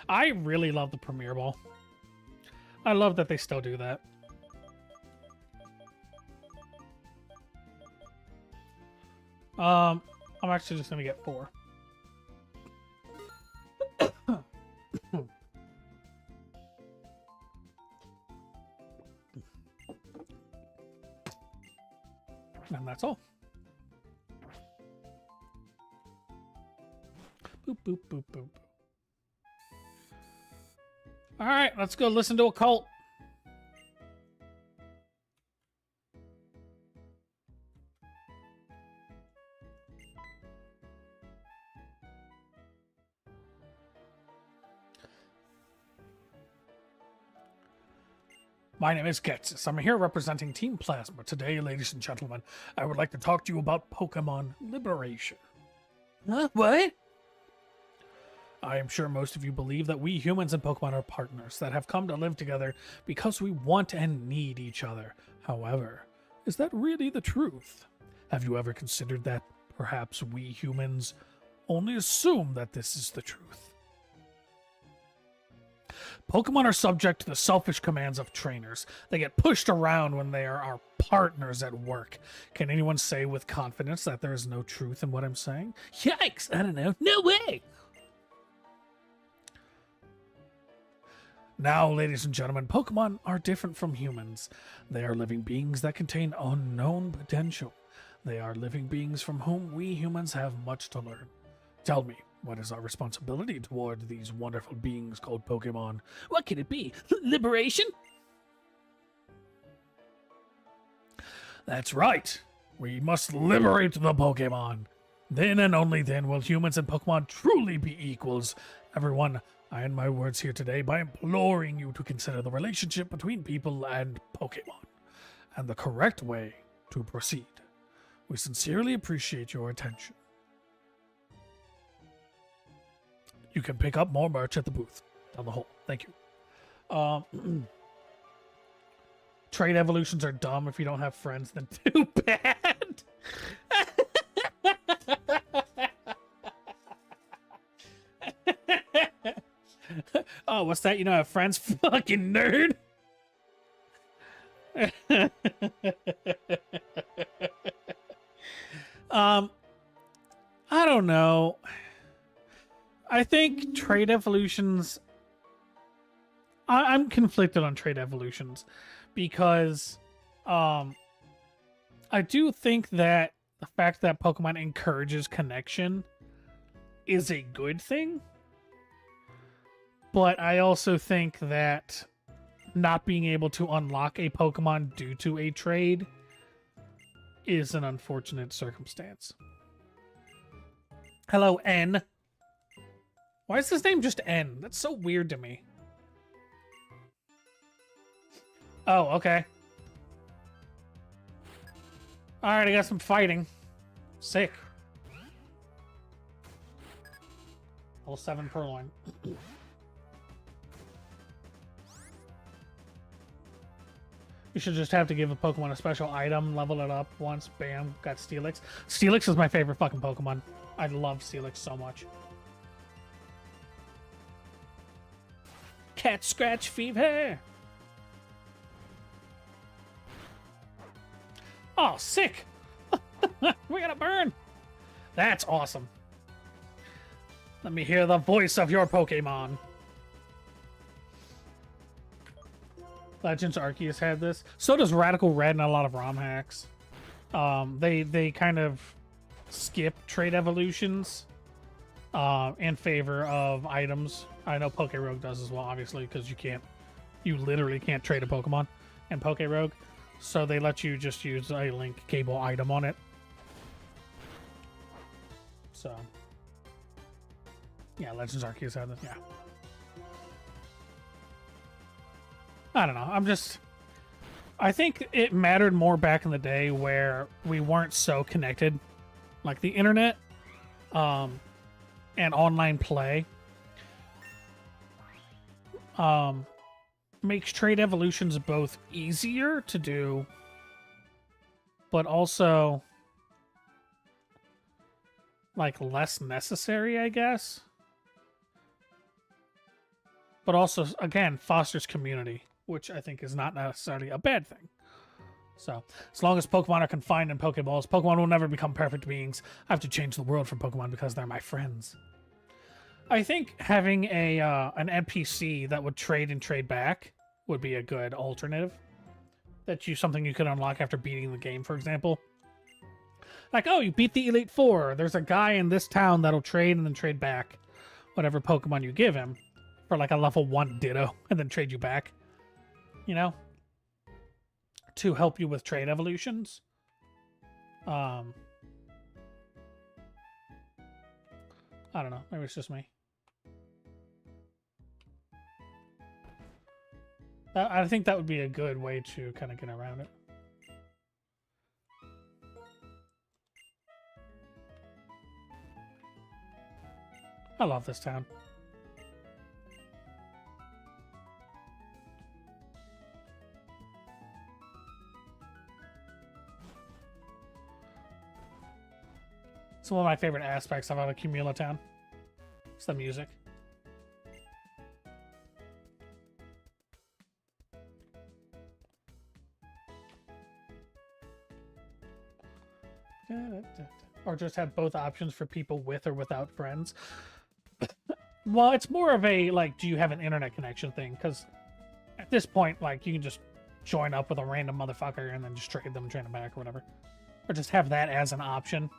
I really love the Premier Ball. I love that they still do that. I'm actually just gonna get 4. And that's all. Boop, boop, boop, boop. All right, let's go listen to a cult. My name is Getsis. I'm here representing Team Plasma. Today, ladies and gentlemen, I would like to talk to you about Pokemon Liberation. Huh? What? I am sure most of you believe that we humans and Pokemon are partners that have come to live together because we want and need each other. However, is that really the truth? Have you ever considered that perhaps we humans only assume that this is the truth? Pokemon are subject to the selfish commands of trainers. They get pushed around when they are our partners at work. Can anyone say with confidence that there is no truth in what I'm saying? Yikes! I don't know. No way! Now, ladies and gentlemen, Pokemon are different from humans. They are living beings that contain unknown potential. They are living beings from whom we humans have much to learn. Tell me, what is our responsibility toward these wonderful beings called Pokemon? What can it be? Liberation? That's right. We must liberate the Pokemon. Then and only then will humans and Pokemon truly be equals. Everyone, I end my words here today by imploring you to consider the relationship between people and Pokemon and the correct way to proceed. We sincerely appreciate your attention. You can pick up more merch at the booth down the hall. Thank you. Trade evolutions are dumb. If you don't have friends, then too bad. Oh, what's that? You don't have friends? Fucking nerd. I don't know. I think trade evolutions... I'm conflicted on trade evolutions because I do think that the fact that Pokemon encourages connection is a good thing. But I also think that not being able to unlock a Pokemon due to a trade is an unfortunate circumstance. Hello, N. Why is his name just N? That's so weird to me. Oh, okay. Alright, I got some fighting. Sick. Level 7 Purloin. You should just have to give a Pokemon a special item, level it up once, bam, got Steelix. Steelix is my favorite fucking Pokemon. I love Steelix so much. Cat scratch fever. Oh, sick. We got a burn. That's awesome. Let me hear the voice of your Pokemon. Legends Arceus had this. So does Radical Red and a lot of ROM hacks. They kind of skip trade evolutions in favor of items. I know PokeRogue does as well, obviously, because you literally can't trade a Pokemon in PokeRogue. So they let you just use a link cable item on it. So yeah, Legends Arceus had this, yeah. I don't know. I think it mattered more back in the day where we weren't so connected. Like the internet and online play makes trade evolutions both easier to do, but also like less necessary, I guess. But also, again, fosters community, which I think is not necessarily a bad thing. So, as long as Pokemon are confined in Pokeballs, Pokemon will never become perfect beings. I have to change the world for Pokemon because they're my friends. I think having an NPC that would trade and trade back would be a good alternative. Something you could unlock after beating the game, for example. Like, oh, you beat the Elite Four. There's a guy in this town that'll trade and then trade back whatever Pokemon you give him for like a level 1 Ditto and then trade you back. You know? To help you with trade evolutions. I don't know. Maybe it's just me. I think that would be a good way to kind of get around it. I love this town. It's one of my favorite aspects about a Cumula town. It's the music. Or just have both options for people with or without friends. Well, it's more of a, like, do you have an internet connection thing? Because at this point, like, you can just join up with a random motherfucker and then just trade them and trade them back or whatever. Or just have that as an option.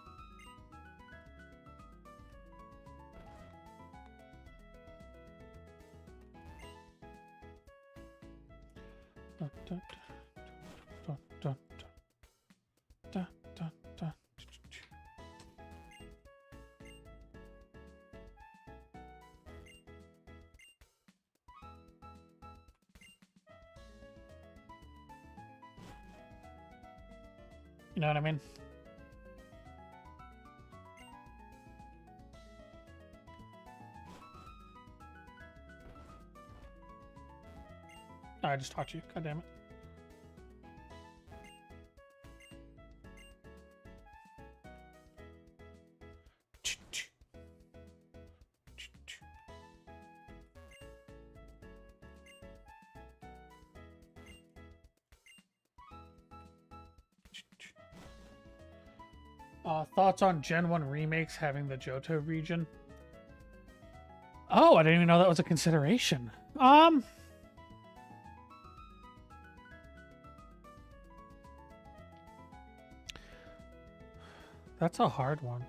You know what I mean? I just talked to you. God damn it. Thoughts on Gen 1 remakes having the Johto region? Oh, I didn't even know that was a consideration. That's a hard one.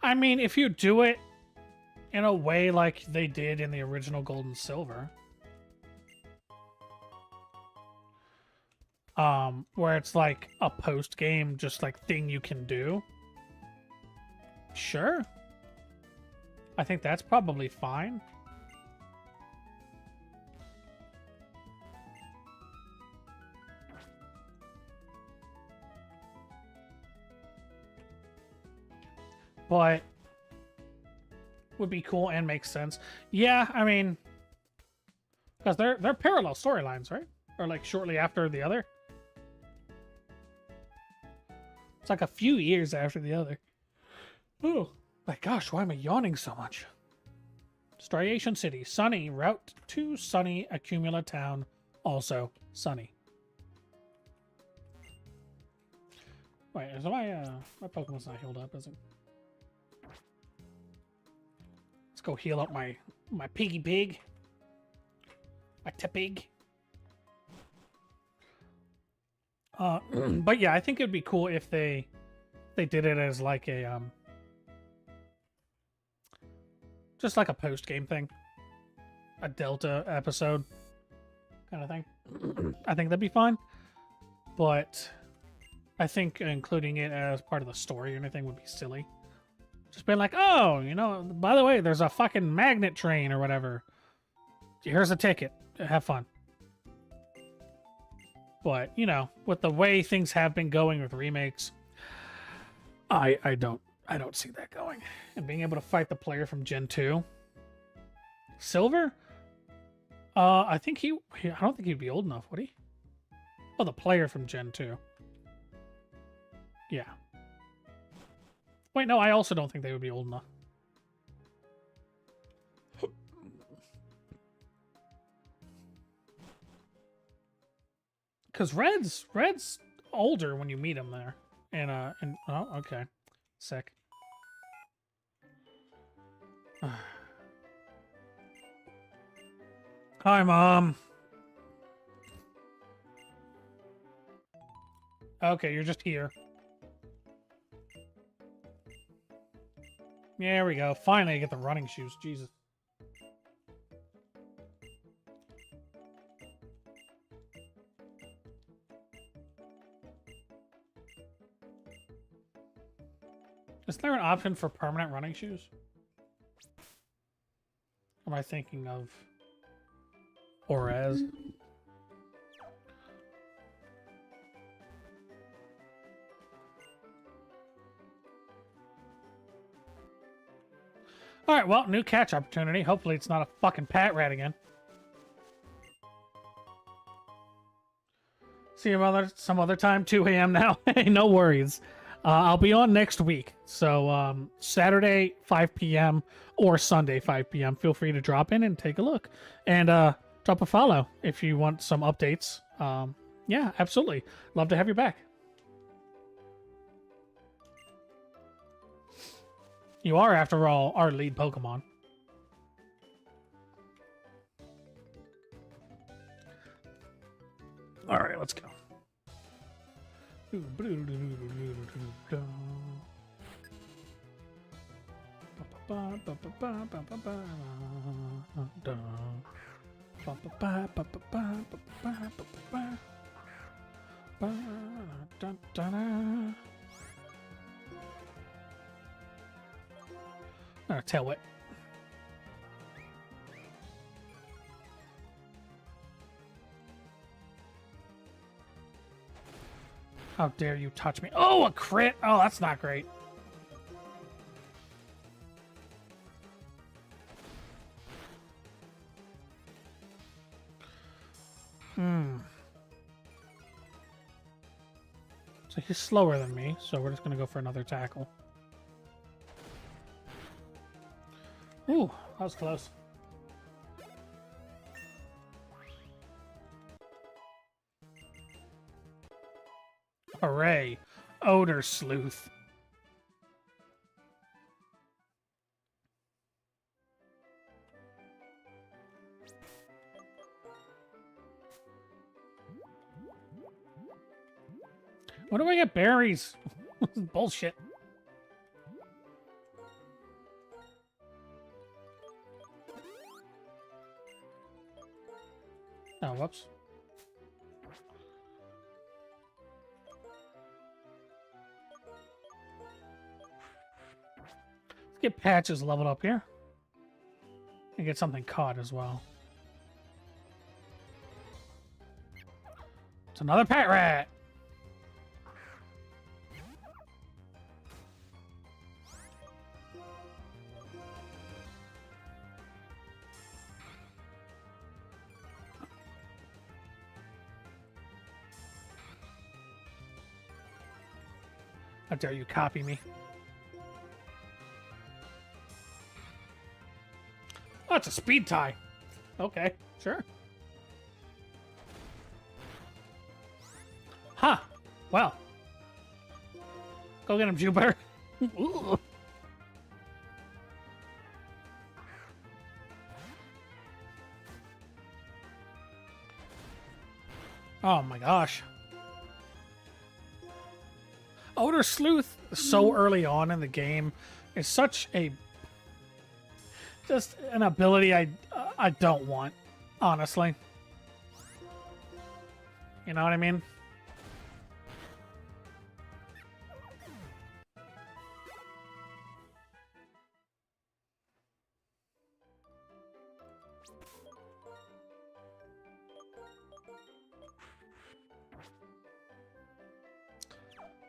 I mean, if you do it in a way like they did in the original Gold and Silver, where it's like a post-game just like thing you can do, sure. I think that's probably fine. But would be cool and makes sense. Yeah, I mean, because they're parallel storylines, right? Or like shortly after the other. It's like a few years after the other. Oh my gosh, why am I yawning so much? Striation City, sunny. Route to sunny. Accumula Town, also sunny. Wait, is my Pokemon's not healed up, is it? Let's go heal up my piggy pig. My Tepig. But yeah, I think it'd be cool if they did it as like a just like a post game thing, a Delta episode kind of thing. I think that'd be fine, but I think including it as part of the story or anything would be silly. Just being like, oh, you know, by the way, there's a fucking magnet train or whatever. Here's a ticket. Have fun. But, you know, with the way things have been going with remakes, I don't see that going. And being able to fight the player from Gen 2. Silver? I think I don't think he'd be old enough, would he? Oh, the player from Gen 2. Yeah. Wait, no, I also don't think they would be old enough. Because Red's older when you meet him there. And oh, okay. Sick. Hi, Mom. Okay, you're just here. There we go. Finally, I get the running shoes. Jesus. Is there an option for permanent running shoes? Am I thinking of Orez? Alright, well, new catch opportunity. Hopefully it's not a fucking pat rat again. See you some other time, 2 a.m. now. Hey, no worries. I'll be on next week. So Saturday, 5 p.m. or Sunday, 5 p.m. Feel free to drop in and take a look. And drop a follow if you want some updates. Yeah, absolutely. Love to have you back. You are, after all, our lead Pokemon. All right, let's go. Tail whip. How dare you touch me? Oh, a crit! Oh, that's not great. So he's slower than me, so we're just gonna go for another tackle. Ooh, that was close. Hooray. Odor Sleuth. When do I get berries? This is bullshit. Oh, whoops. Let's get Patches leveled up here. And get something caught as well. It's another pet rat! How dare you copy me? Oh, it's a speed tie. Okay, sure. Huh. Well. Go get him, Jupiter. Ooh. Oh my gosh. Odor Sleuth so early on in the game is such a just an ability I don't want, honestly. You know what I mean?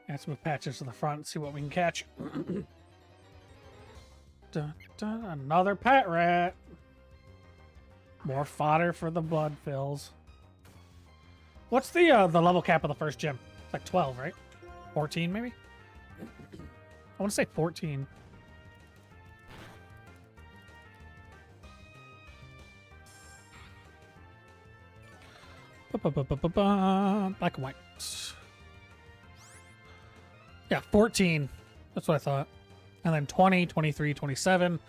Let's move Patches to the front and see what we can catch. Dun, dun, another pet rat. More fodder for the blood fills. What's the level cap of the first gym? It's like 12, right? 14 maybe? I want to say 14. Black and white. Yeah, 14. That's what I thought. And then 20, 23, 27,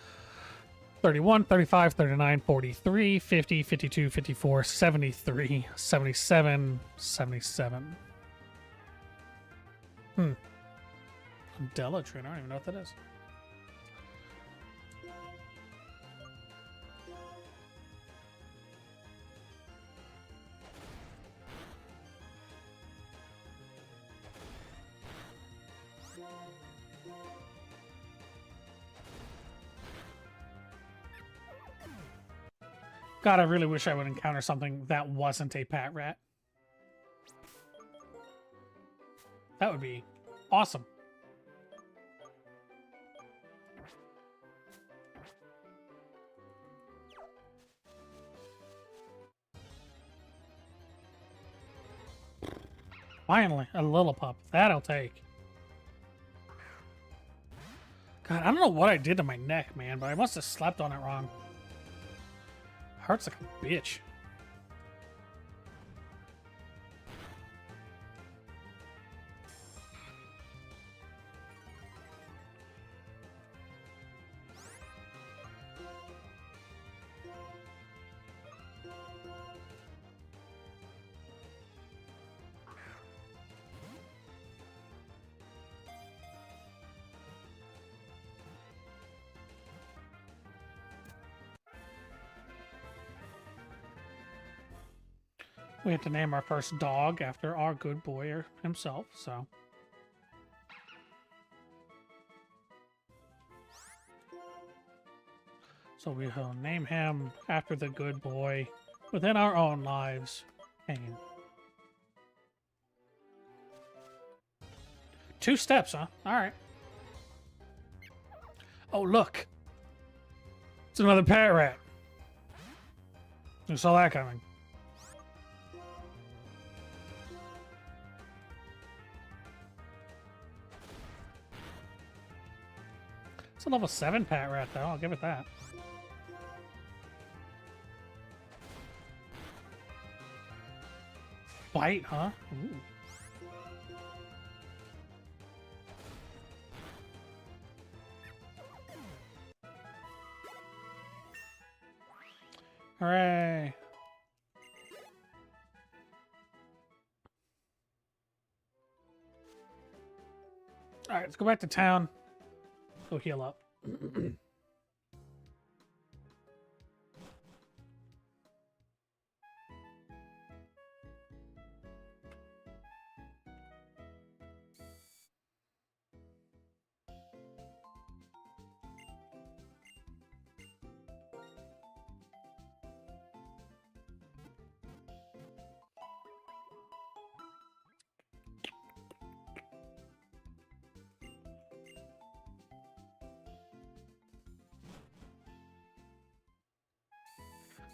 31, 35, 39, 43, 50, 52, 54, 73, 77, 77. Delatrin, I don't even know what that is. God, I really wish I would encounter something that wasn't a Pat Rat. That would be awesome. Finally, a little pup. That I'll take. God, I don't know what I did to my neck, man, but I must have slept on it wrong. Hurts like a bitch. We have to name our first dog after our good boy himself, so. So we will name him after the good boy within our own lives. Pain. 2 steps, huh? Alright. Oh, look. It's another Pat Rat. Who saw that coming? It's a level 7 Pat Rat, though. I'll give it that. Bite, huh? Ooh. Hooray! Alright, let's go back to town. Go heal up.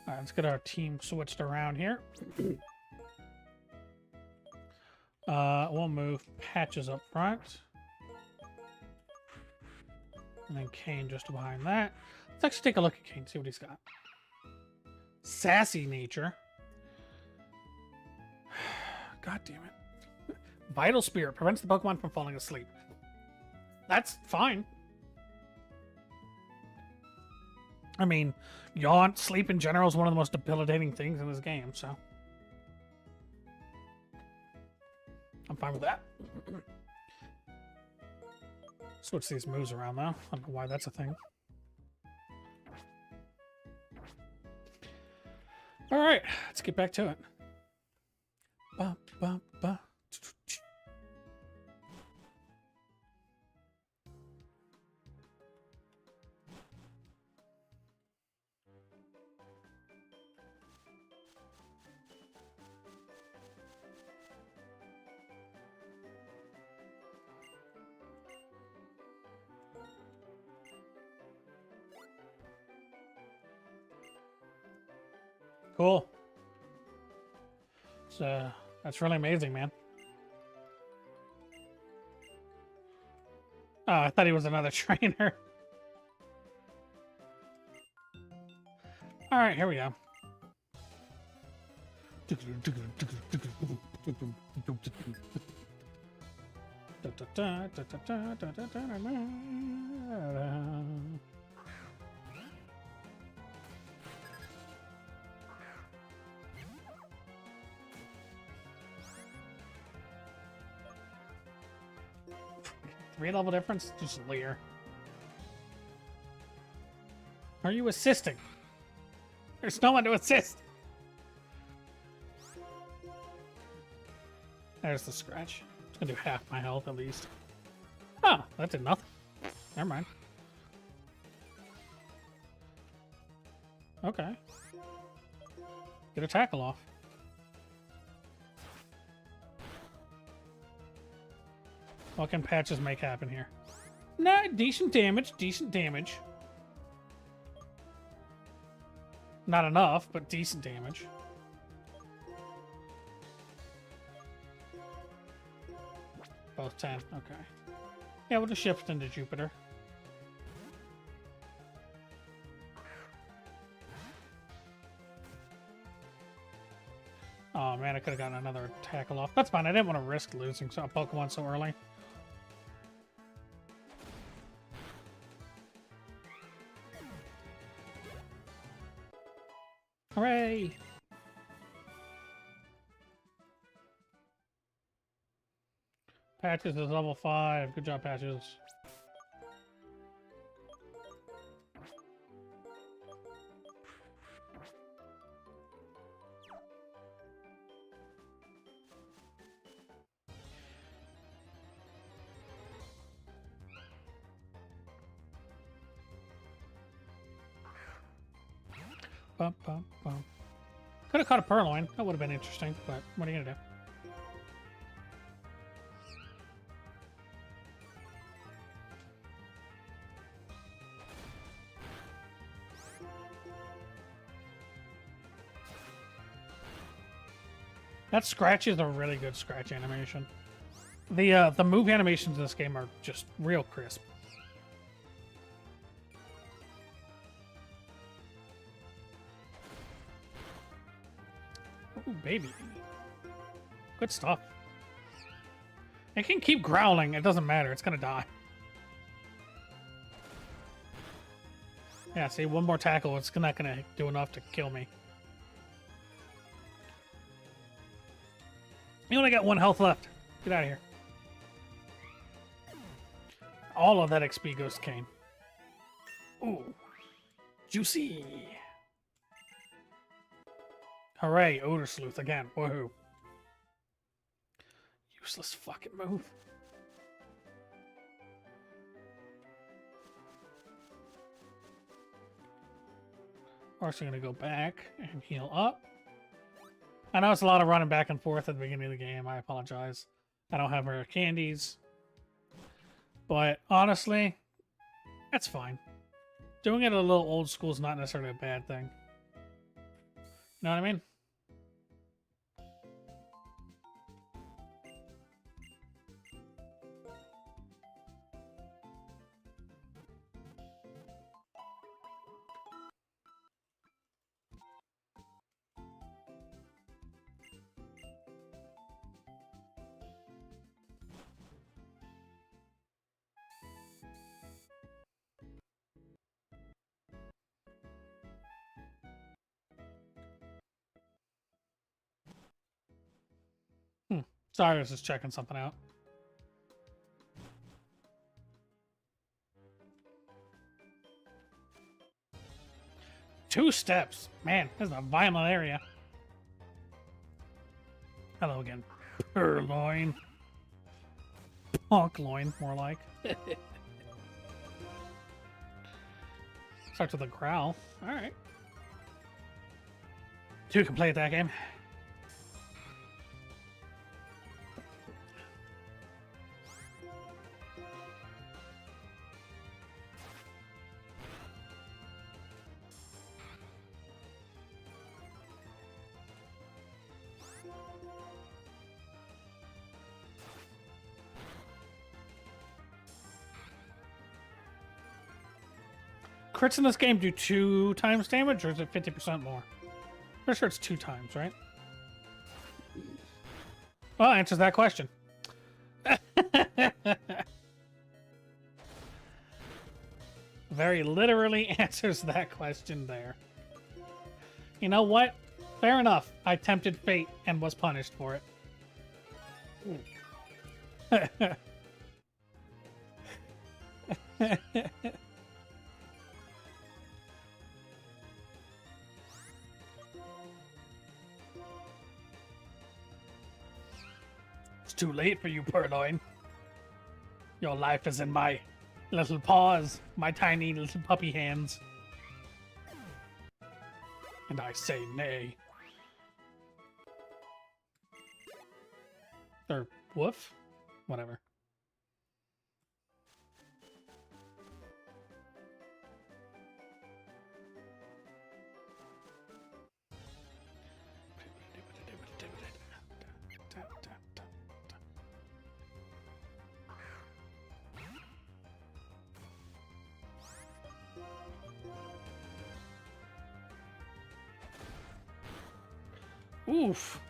Alright, let's get our team switched around here. We'll move Patches up front. And then Kane just behind that. Let's actually take a look at Kane, see what he's got. Sassy nature. God damn it. Vital Spirit prevents the Pokemon from falling asleep. That's fine. I mean, yawn, sleep in general is one of the most debilitating things in this game, so. I'm fine with that. Switch these moves around, though. I don't know why that's a thing. Alright, let's get back to it. Ba, ba, ba. Cool. So that's really amazing, man. Oh, I thought he was another trainer. All right, here we go. 3 level difference? Just Leer. Are you assisting? There's no one to assist. There's the scratch. It's gonna do half my health at least. Oh, that did nothing. Never mind. Okay. Get a tackle off. What can patches make happen here? Nah, decent damage, decent damage. Not enough, but decent damage. Both 10, okay. Yeah, we'll just shift into Jupiter. Oh man, I could have gotten another tackle off. That's fine, I didn't want to risk losing a Pokemon so early. Hooray! Patches is level 5. Good job, Patches. Bum, bum, bum. Could have caught a Purloin. That would have been interesting, but what are you gonna do? That scratch is a really good scratch animation. The move animations in this game are just real crisp. Ooh, baby. Good stuff. It can keep growling. It doesn't matter. It's gonna die. Yeah, see, one more tackle. It's not gonna do enough to kill me. You only got 1 health left. Get out of here. All of that XP goes to Kane. Ooh. Juicy. Hooray, Odor Sleuth again. Woohoo. Useless fucking move. Of course, we're going to go back and heal up. I know it's a lot of running back and forth at the beginning of the game. I apologize. I don't have rare candies. But honestly, that's fine. Doing it a little old school is not necessarily a bad thing. You know what I mean? Sorry, I was just checking something out. Two steps. Man, this is a violent area. Hello again. Purloin. Punkloin, more like. Starts with a growl. Alright. 2 can play at that game. Crits in this game do 2 times damage, or is it 50% more? Pretty sure it's 2 times, right? Well, answers that question. Very literally answers that question there. You know what? Fair enough. I tempted fate and was punished for it. It's too late for you, Purloin. Your life is in my little paws, my tiny little puppy hands. And I say nay. Or woof? Whatever. Oof.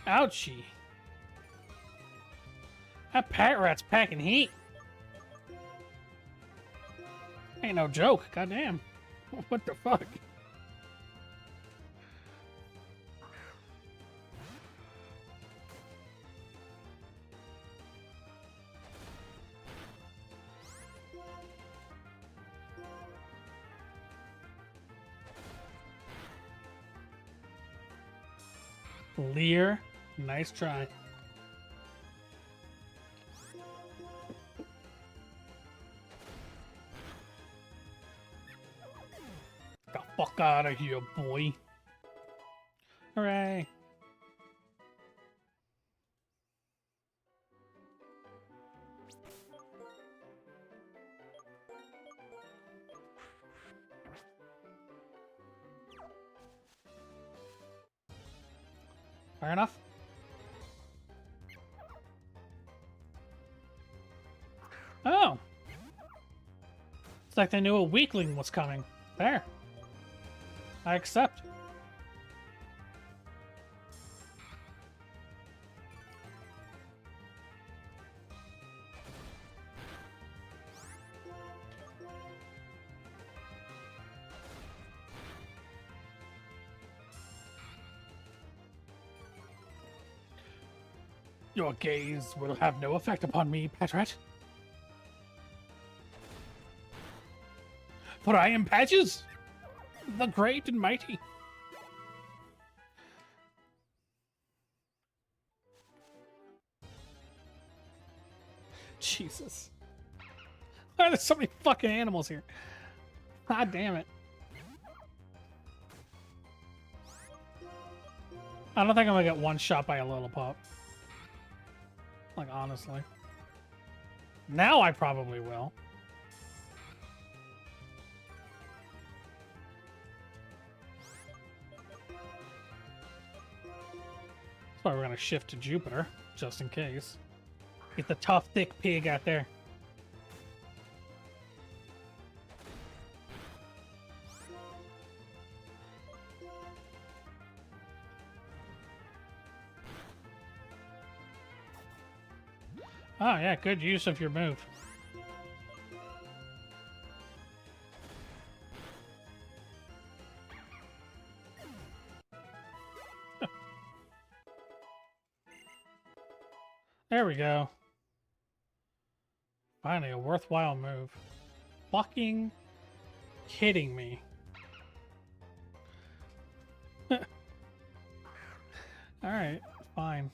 Ouchie. That pat rat's packing heat. Ain't no joke. Goddamn. What the fuck? Lear, nice try. Get the fuck out of here, boy. Hooray. Fair enough. Oh. It's like they knew a weakling was coming. There. I accept. Your gaze will have no effect upon me, Patrat. For I am Patches, the great and mighty. Jesus. Why are there so many fucking animals here? God damn it. I don't think I'm gonna get one shot by a little pup. Like, honestly. Now I probably will. That's why we're gonna shift to Jupiter, just in case. Get the tough, thick pig out there. Oh yeah, good use of your move. There we go. Finally, a worthwhile move. Fucking kidding me. Alright, fine.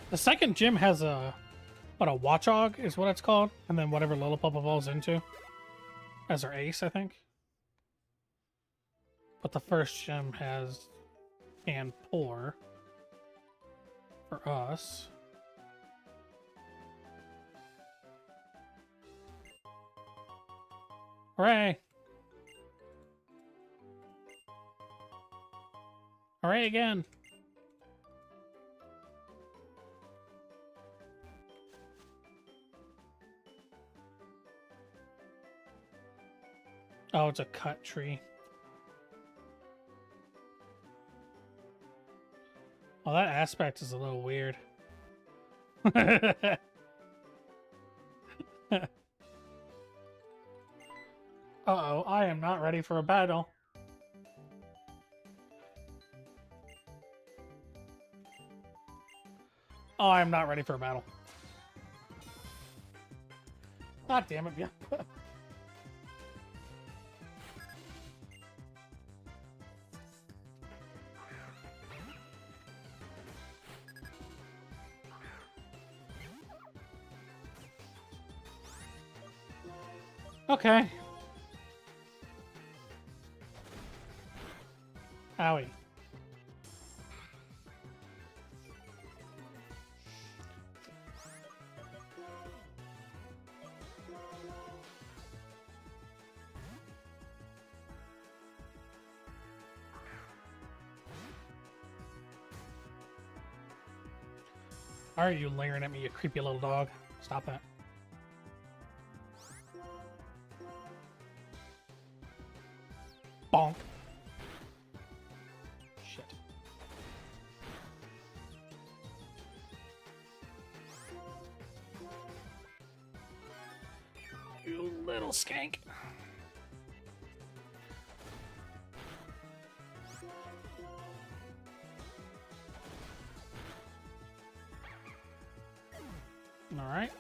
The second gym has a Watchog is what it's called, and then whatever Lillipup evolves into as our ace, I think. But the first gym has and pour for us. Hooray! Hooray again! Oh, it's a cut tree. Well, that aspect is a little weird. Uh-oh, I am not ready for a battle. Oh, I am not ready for a battle. God damn it, yeah. Okay. Owie. Why are you leering at me, you creepy little dog? Stop that. Bonk. Shit. You little skank. All right.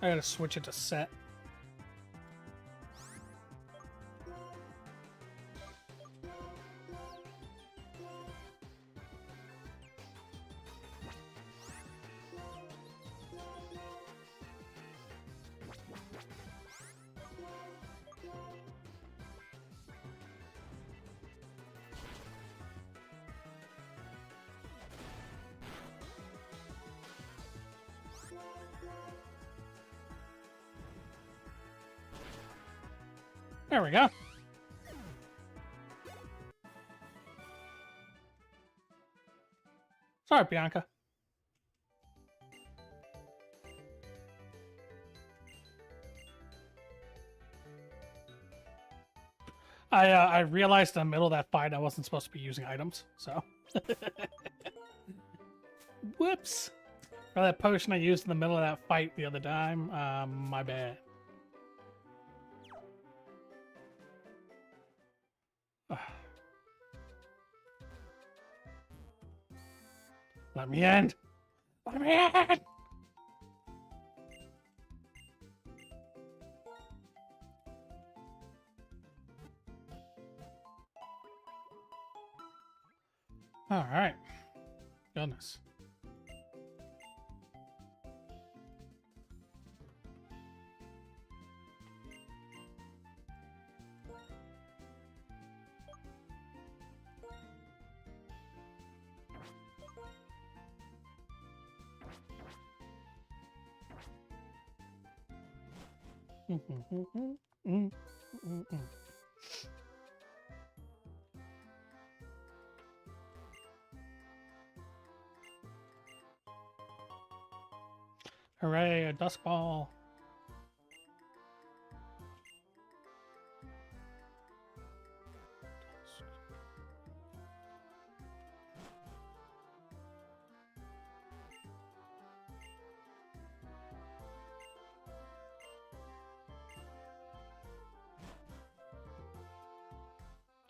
I gotta switch it to set. There we go. Sorry, Bianca. I realized in the middle of that fight I wasn't supposed to be using items, so. Whoops. For that potion I used in the middle of that fight the other time, my bad. Let me in! Let me in! Alright. Goodness. Hooray, a dust ball.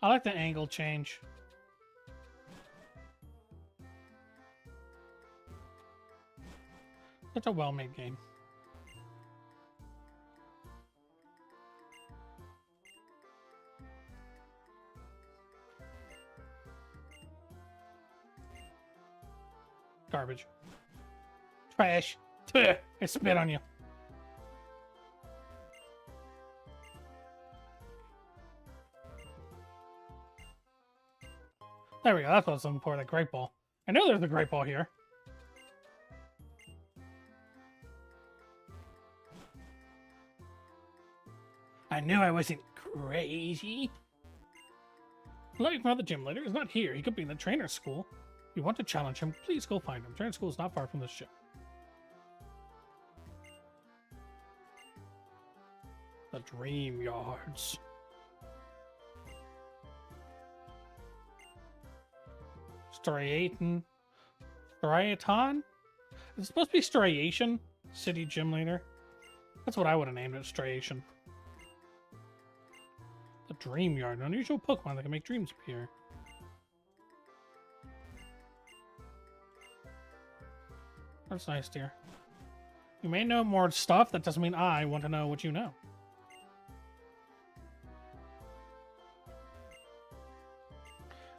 I like the angle change. It's a well-made game. Garbage. Trash. I spit on you. There we go. That's what I was looking for, that great ball. I know there's a great ball here. I knew I wasn't crazy. Looking for the gym leader is not here. He could be in the trainer's school. If you want to challenge him, please go find him. Trainer school is not far from this ship. The Dream Yards. Striaton. Striaton? It's supposed to be Striation, city gym leader. That's what I would have named it, Striation. The Dream Yard, an unusual Pokemon that can make dreams appear. That's nice, dear. You may know more stuff, that doesn't mean I want to know what you know.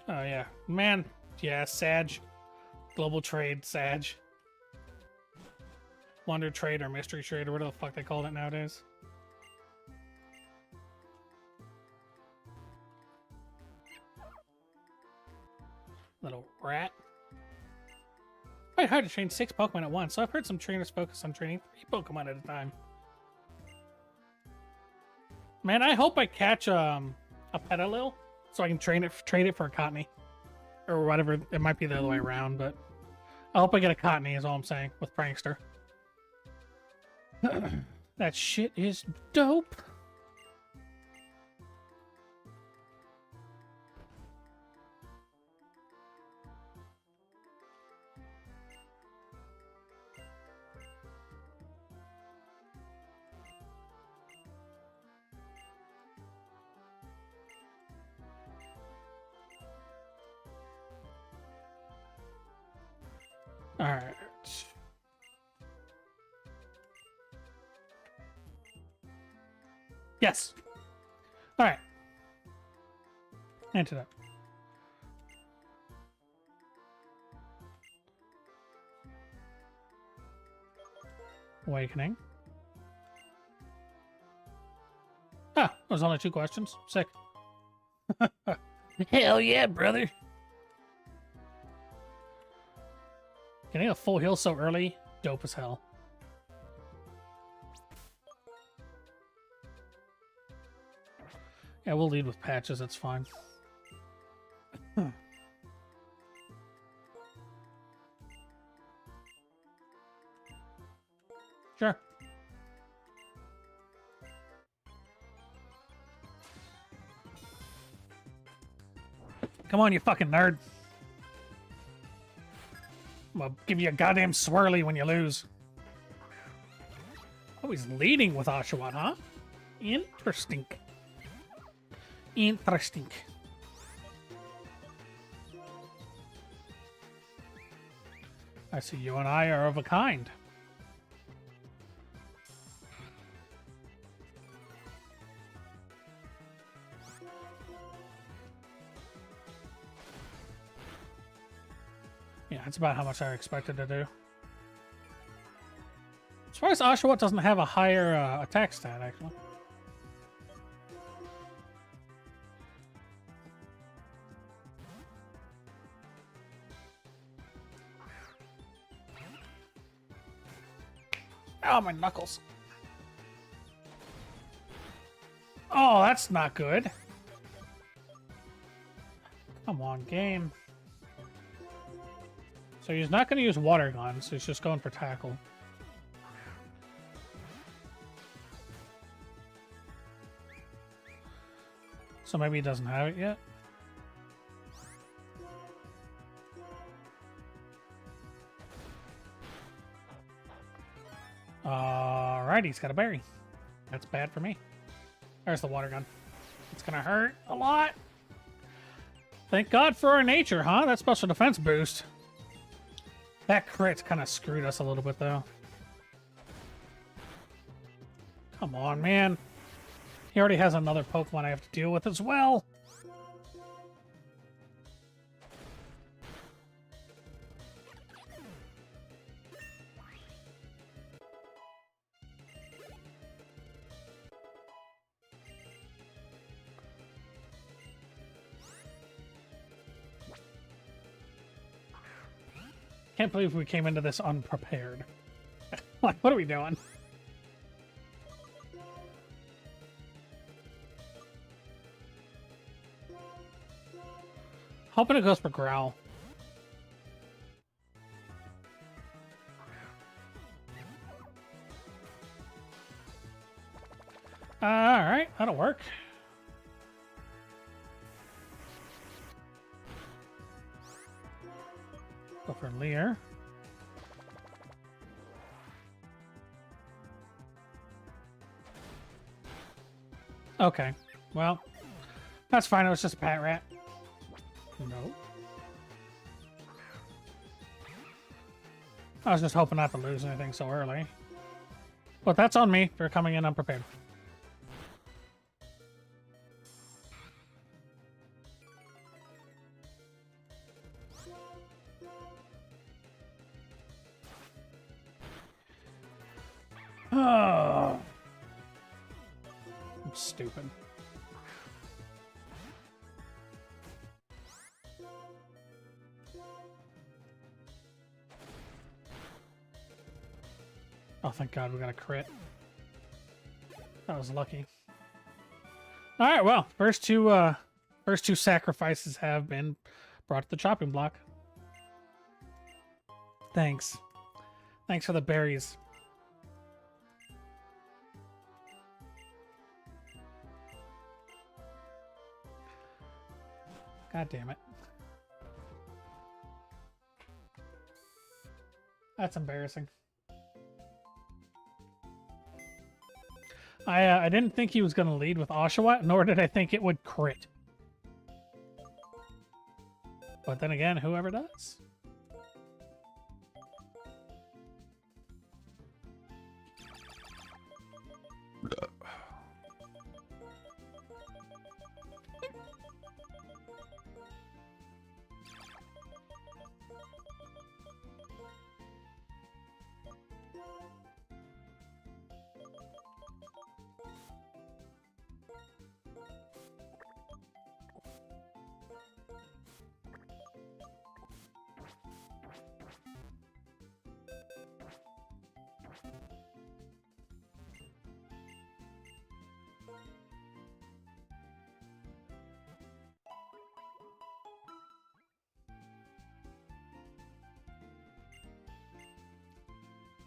Oh, yeah. Man, yeah, Sag. Global trade, Sag. Wonder trade or mystery trade or whatever the fuck they call it nowadays. Little rat. Quite hard to train 6 Pokemon at once, so I've heard some trainers focus on training 3 Pokemon at a time. Man, I hope I catch a Petalil so I can trade it for a Cottonee. Or whatever, it might be the other way around, but I hope I get a Cottonee is all I'm saying with Prankster. That shit is dope. All right. Yes. All right. Antidote. Awakening. Ah, there's only 2 questions. Sick. Hell yeah, brother. Getting a full heal so early, dope as hell. Yeah, we'll lead with patches, that's fine. Sure. Come on, you fucking nerd. I'll give you a goddamn swirly when you lose. Oh, he's leading with Oshawott, huh? Interesting. Interesting. I see you and I are of a kind. Yeah, that's about how much I expected to do. As far as Oshawott doesn't have a higher attack stat, actually. Oh, my knuckles. Oh, that's not good. Come on, game. So he's not going to use water guns, he's just going for tackle. So maybe he doesn't have it yet. Alright, he's got a berry. That's bad for me. There's the water gun. It's gonna hurt a lot. Thank God for our nature, huh? That special defense boost. That crit kind of screwed us a little bit, though. Come on, man. He already has another Pokemon I have to deal with as well. Can't believe we came into this unprepared. Like, what are we doing? Hoping it goes for Growl. Alright, that'll work. Go for Lear. Okay, well, that's fine. It was just a pat rat. No. I was just hoping not to lose anything so early. But that's on me for coming in unprepared. Oh. I'm stupid. Oh, thank God we got a crit. That was lucky. All right, well, first two sacrifices have been brought to the chopping block. Thanks. Thanks for the berries. God damn it. That's embarrassing. I didn't think he was going to lead with Oshawott, nor did I think it would crit. But then again, whoever does.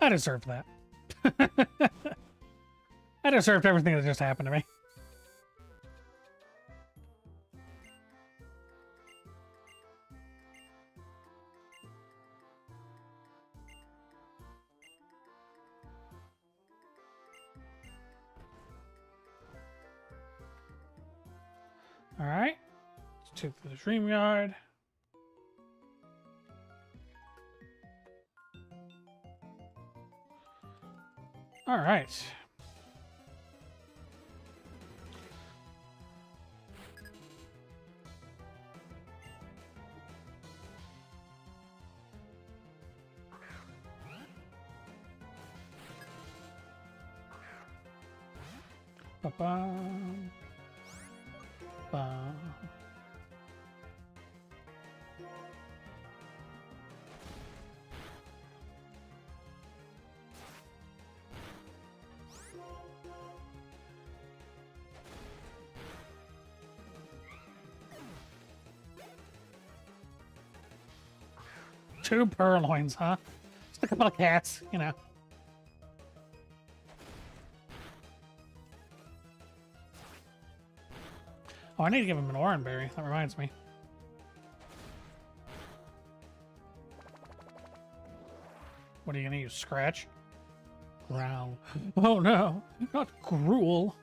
I deserved that. I deserved everything that just happened to me. All right. Let's take the dream yard. All right. Ba-ba. Ba. Two purloins, huh? Just a couple of cats, you know. Oh, I need to give him an orange berry. That reminds me. What are you gonna use? Scratch? Growl. Oh no, not gruel.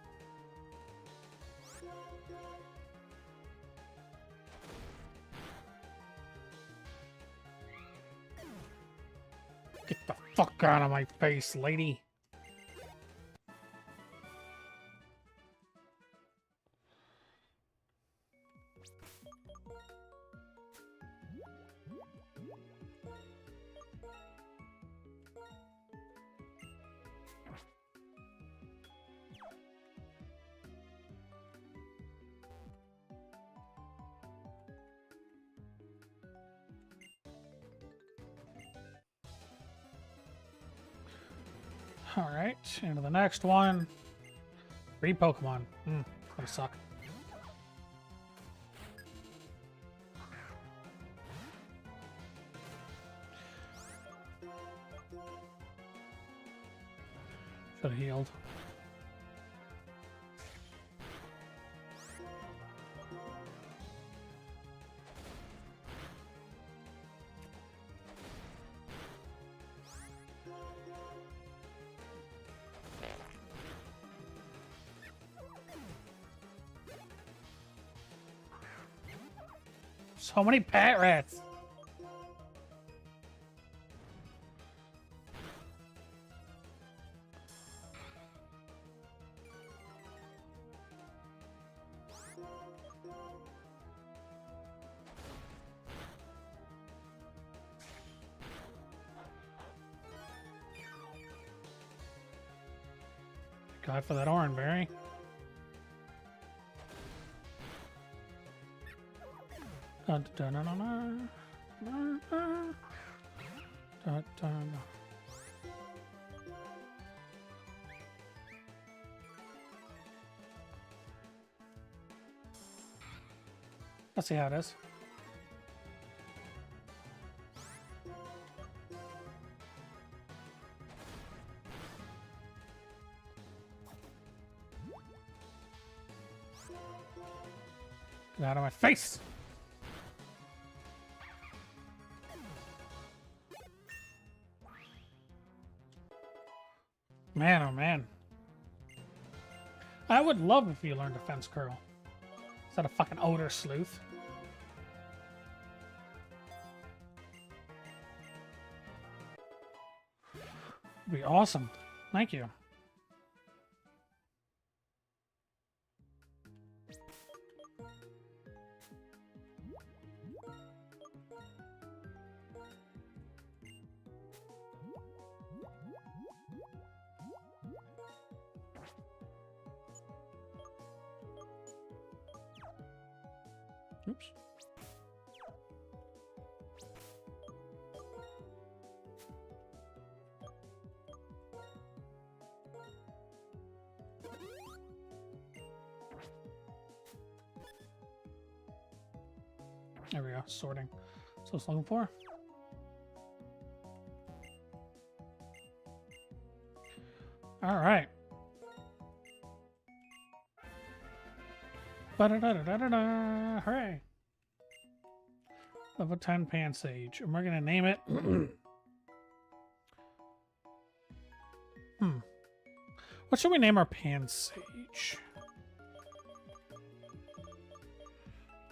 Get the fuck out of my face, lady. Alright, into the next one. 3 Pokemon. Gonna suck. Should have healed. So many pet rats. God for that orange berry. Dun, dun, dun, dun, dun, dun, dun, dun, dun. Let's see how it is. Get out of my face! Man, oh man. I would love if you learned Defense Curl. Is that a fucking odor sleuth? It'd be awesome. Thank you. Oops. There we go, sorting. So it's looking for. All right. Ba-da-da-da-da-da! Hooray! Level 10 Pan Sage. And we're gonna name it. What should we name our Pan Sage?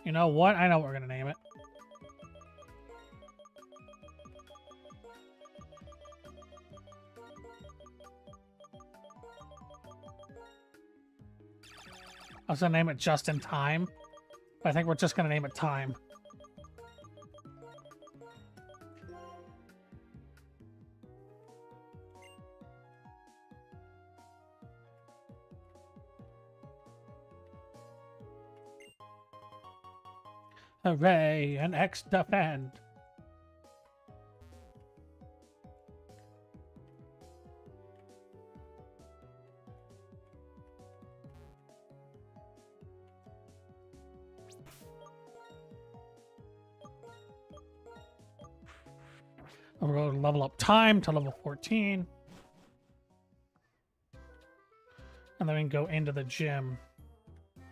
You know what? I know what we're gonna name it. I was gonna name it Just in Time, but I think we're just gonna name it Time. Hooray! An X defend. And we're going to level up Time to level 14. And then we can go into the gym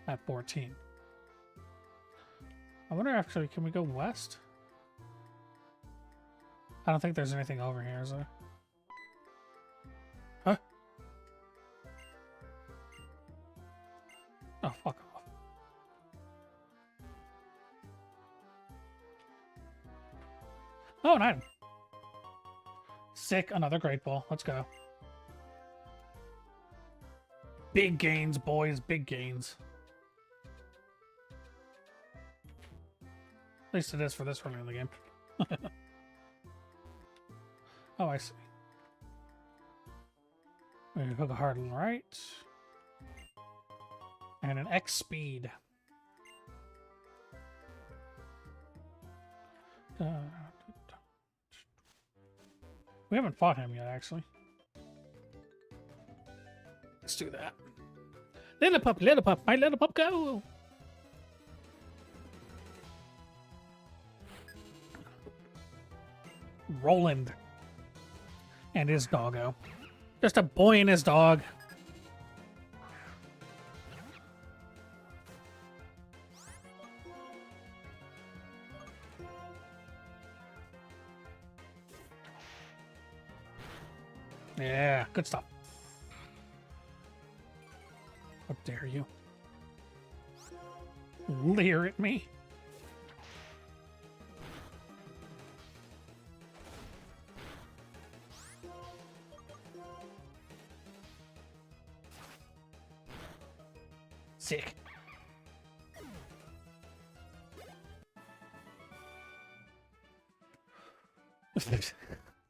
at 14. I wonder, actually, can we go west? I don't think there's anything over here, is there? Huh? Oh, fuck off. Oh, an item. Sick, another Great Ball. Let's go. Big gains, boys, big gains. At least it is for this early in the game. Oh, I see. We hook a hard right. And an X speed. We haven't fought him yet, actually. Let's do that. Little pup, my little pup, go! Roland and his doggo. Just a boy and his dog. Yeah, good stuff. How dare you leer at me? Sick.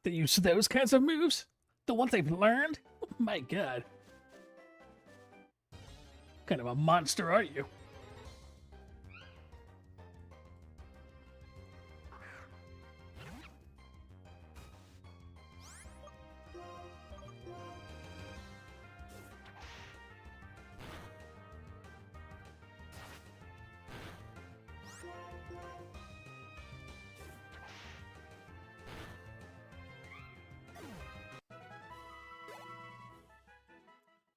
The use of those kinds of moves, the ones they've learned. Oh my god. What kind of a monster are you?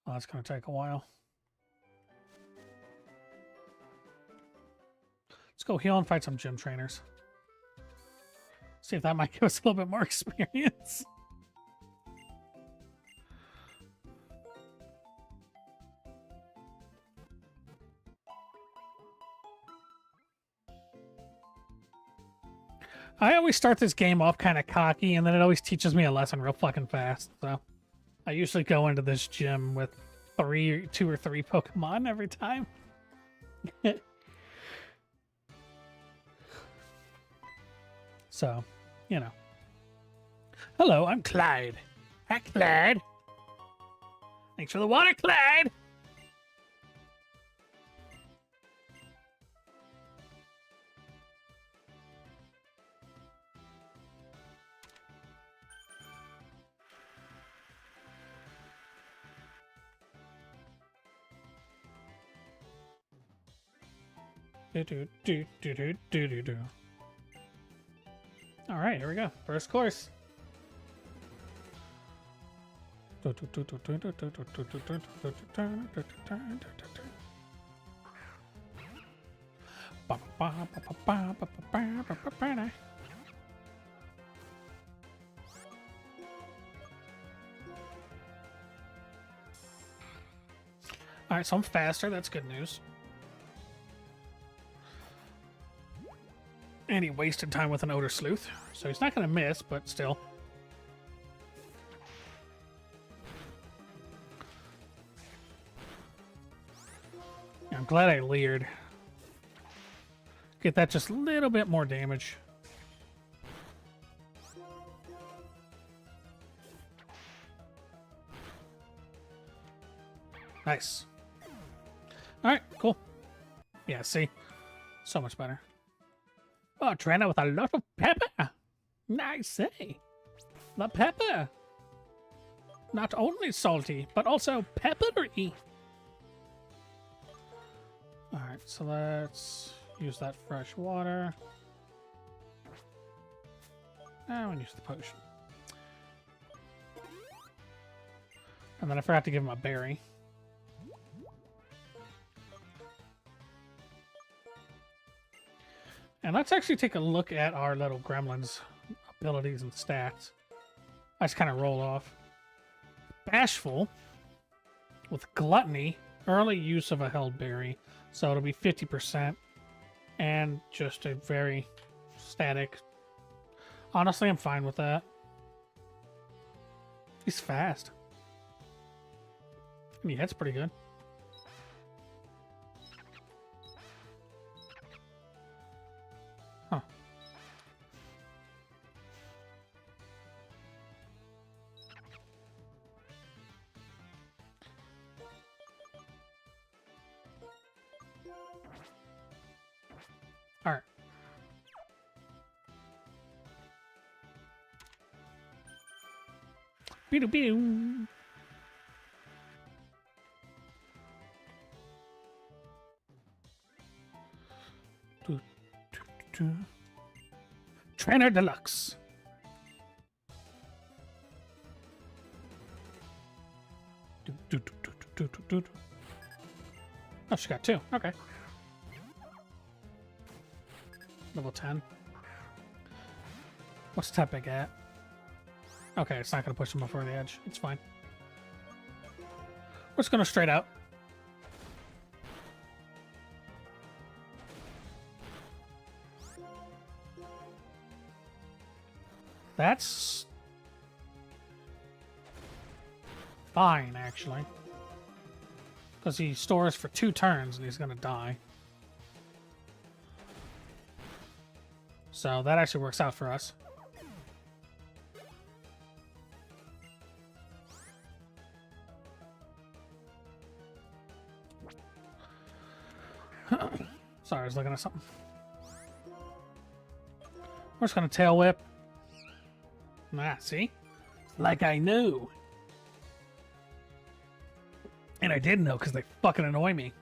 Oh, that's going to take a while. Let's go heal and fight some gym trainers. See if that might give us a little bit more experience. I always start this game off kind of cocky, and then it always teaches me a lesson real fucking fast, so... I usually go into this gym with 2 or 3 Pokemon every time. So, you know. Hello, I'm Clyde. Hi, Clyde. Thanks for the water, Clyde. All right, here we go. First course. All right, so I'm faster. That's good news. And he wasted time with an Odor Sleuth, so he's not going to miss, but still. Yeah, I'm glad I leered. Get that just a little bit more damage. Nice. Alright, cool. Yeah, see? So much better. Oh, trainer with a lot of pepper. Nice, eh? The pepper. Not only salty, but also peppery. Alright, so let's use that fresh water. Now and use the potion. And then I forgot to give him a berry. And let's actually take a look at our little gremlin's abilities and stats. I just kind of roll off. Bashful with Gluttony, early use of a held berry, so it'll be 50%, and just a very static. Honestly, I'm fine with that. He's fast. And he hits pretty good. Huh. All right. Beep-a-beep. Trainer Deluxe. Oh, she got 2. Okay. Level 10. What's Tepic at? Okay, it's not going to push him over the edge. It's fine. We're just going to straight out. That's fine, actually. Because he stores for 2 turns and he's going to die. So that actually works out for us. Sorry, I was looking at something. We're just going to tail whip. Ah, see? Like I knew. And I did know because they fucking annoy me.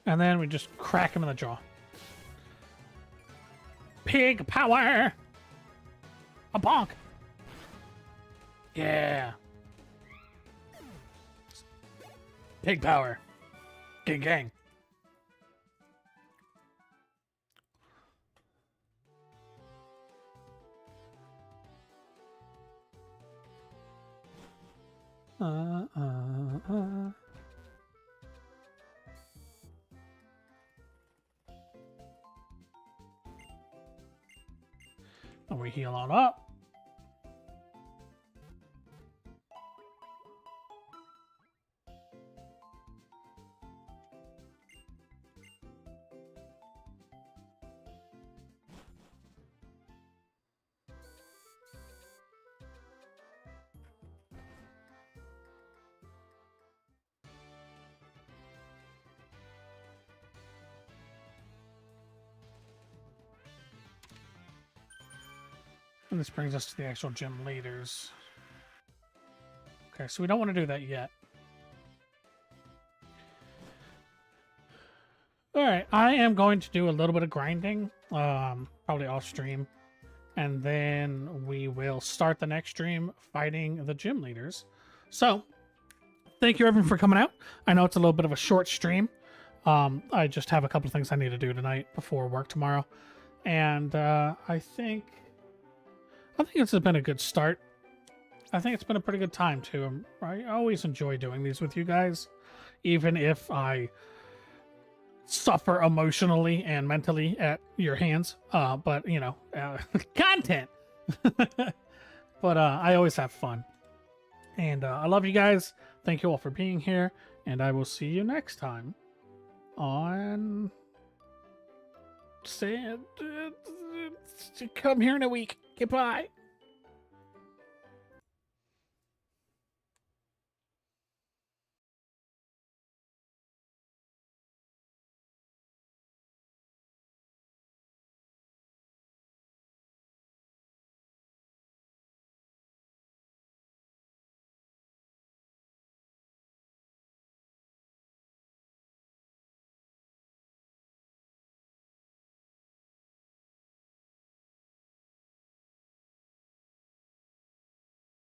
And then we just crack him in the jaw. Pig power! A bonk! Yeah. Pig power. Gang gang. And we heal on up. And this brings us to the actual gym leaders. Okay, so we don't want to do that yet. Alright, I am going to do a little bit of grinding, probably off stream. And then we will start the next stream fighting the gym leaders. So, thank you everyone for coming out. I know it's a little bit of a short stream. I just have a couple of things I need to do tonight before work tomorrow. And I think it's been a good start. I think it's been a pretty good time too. I always enjoy doing these with you guys, even if I suffer emotionally and mentally at your hands. But you know, content. But I always have fun, and I love you guys. Thank you all for being here, and I will see you next time on. Come here in a week. Goodbye.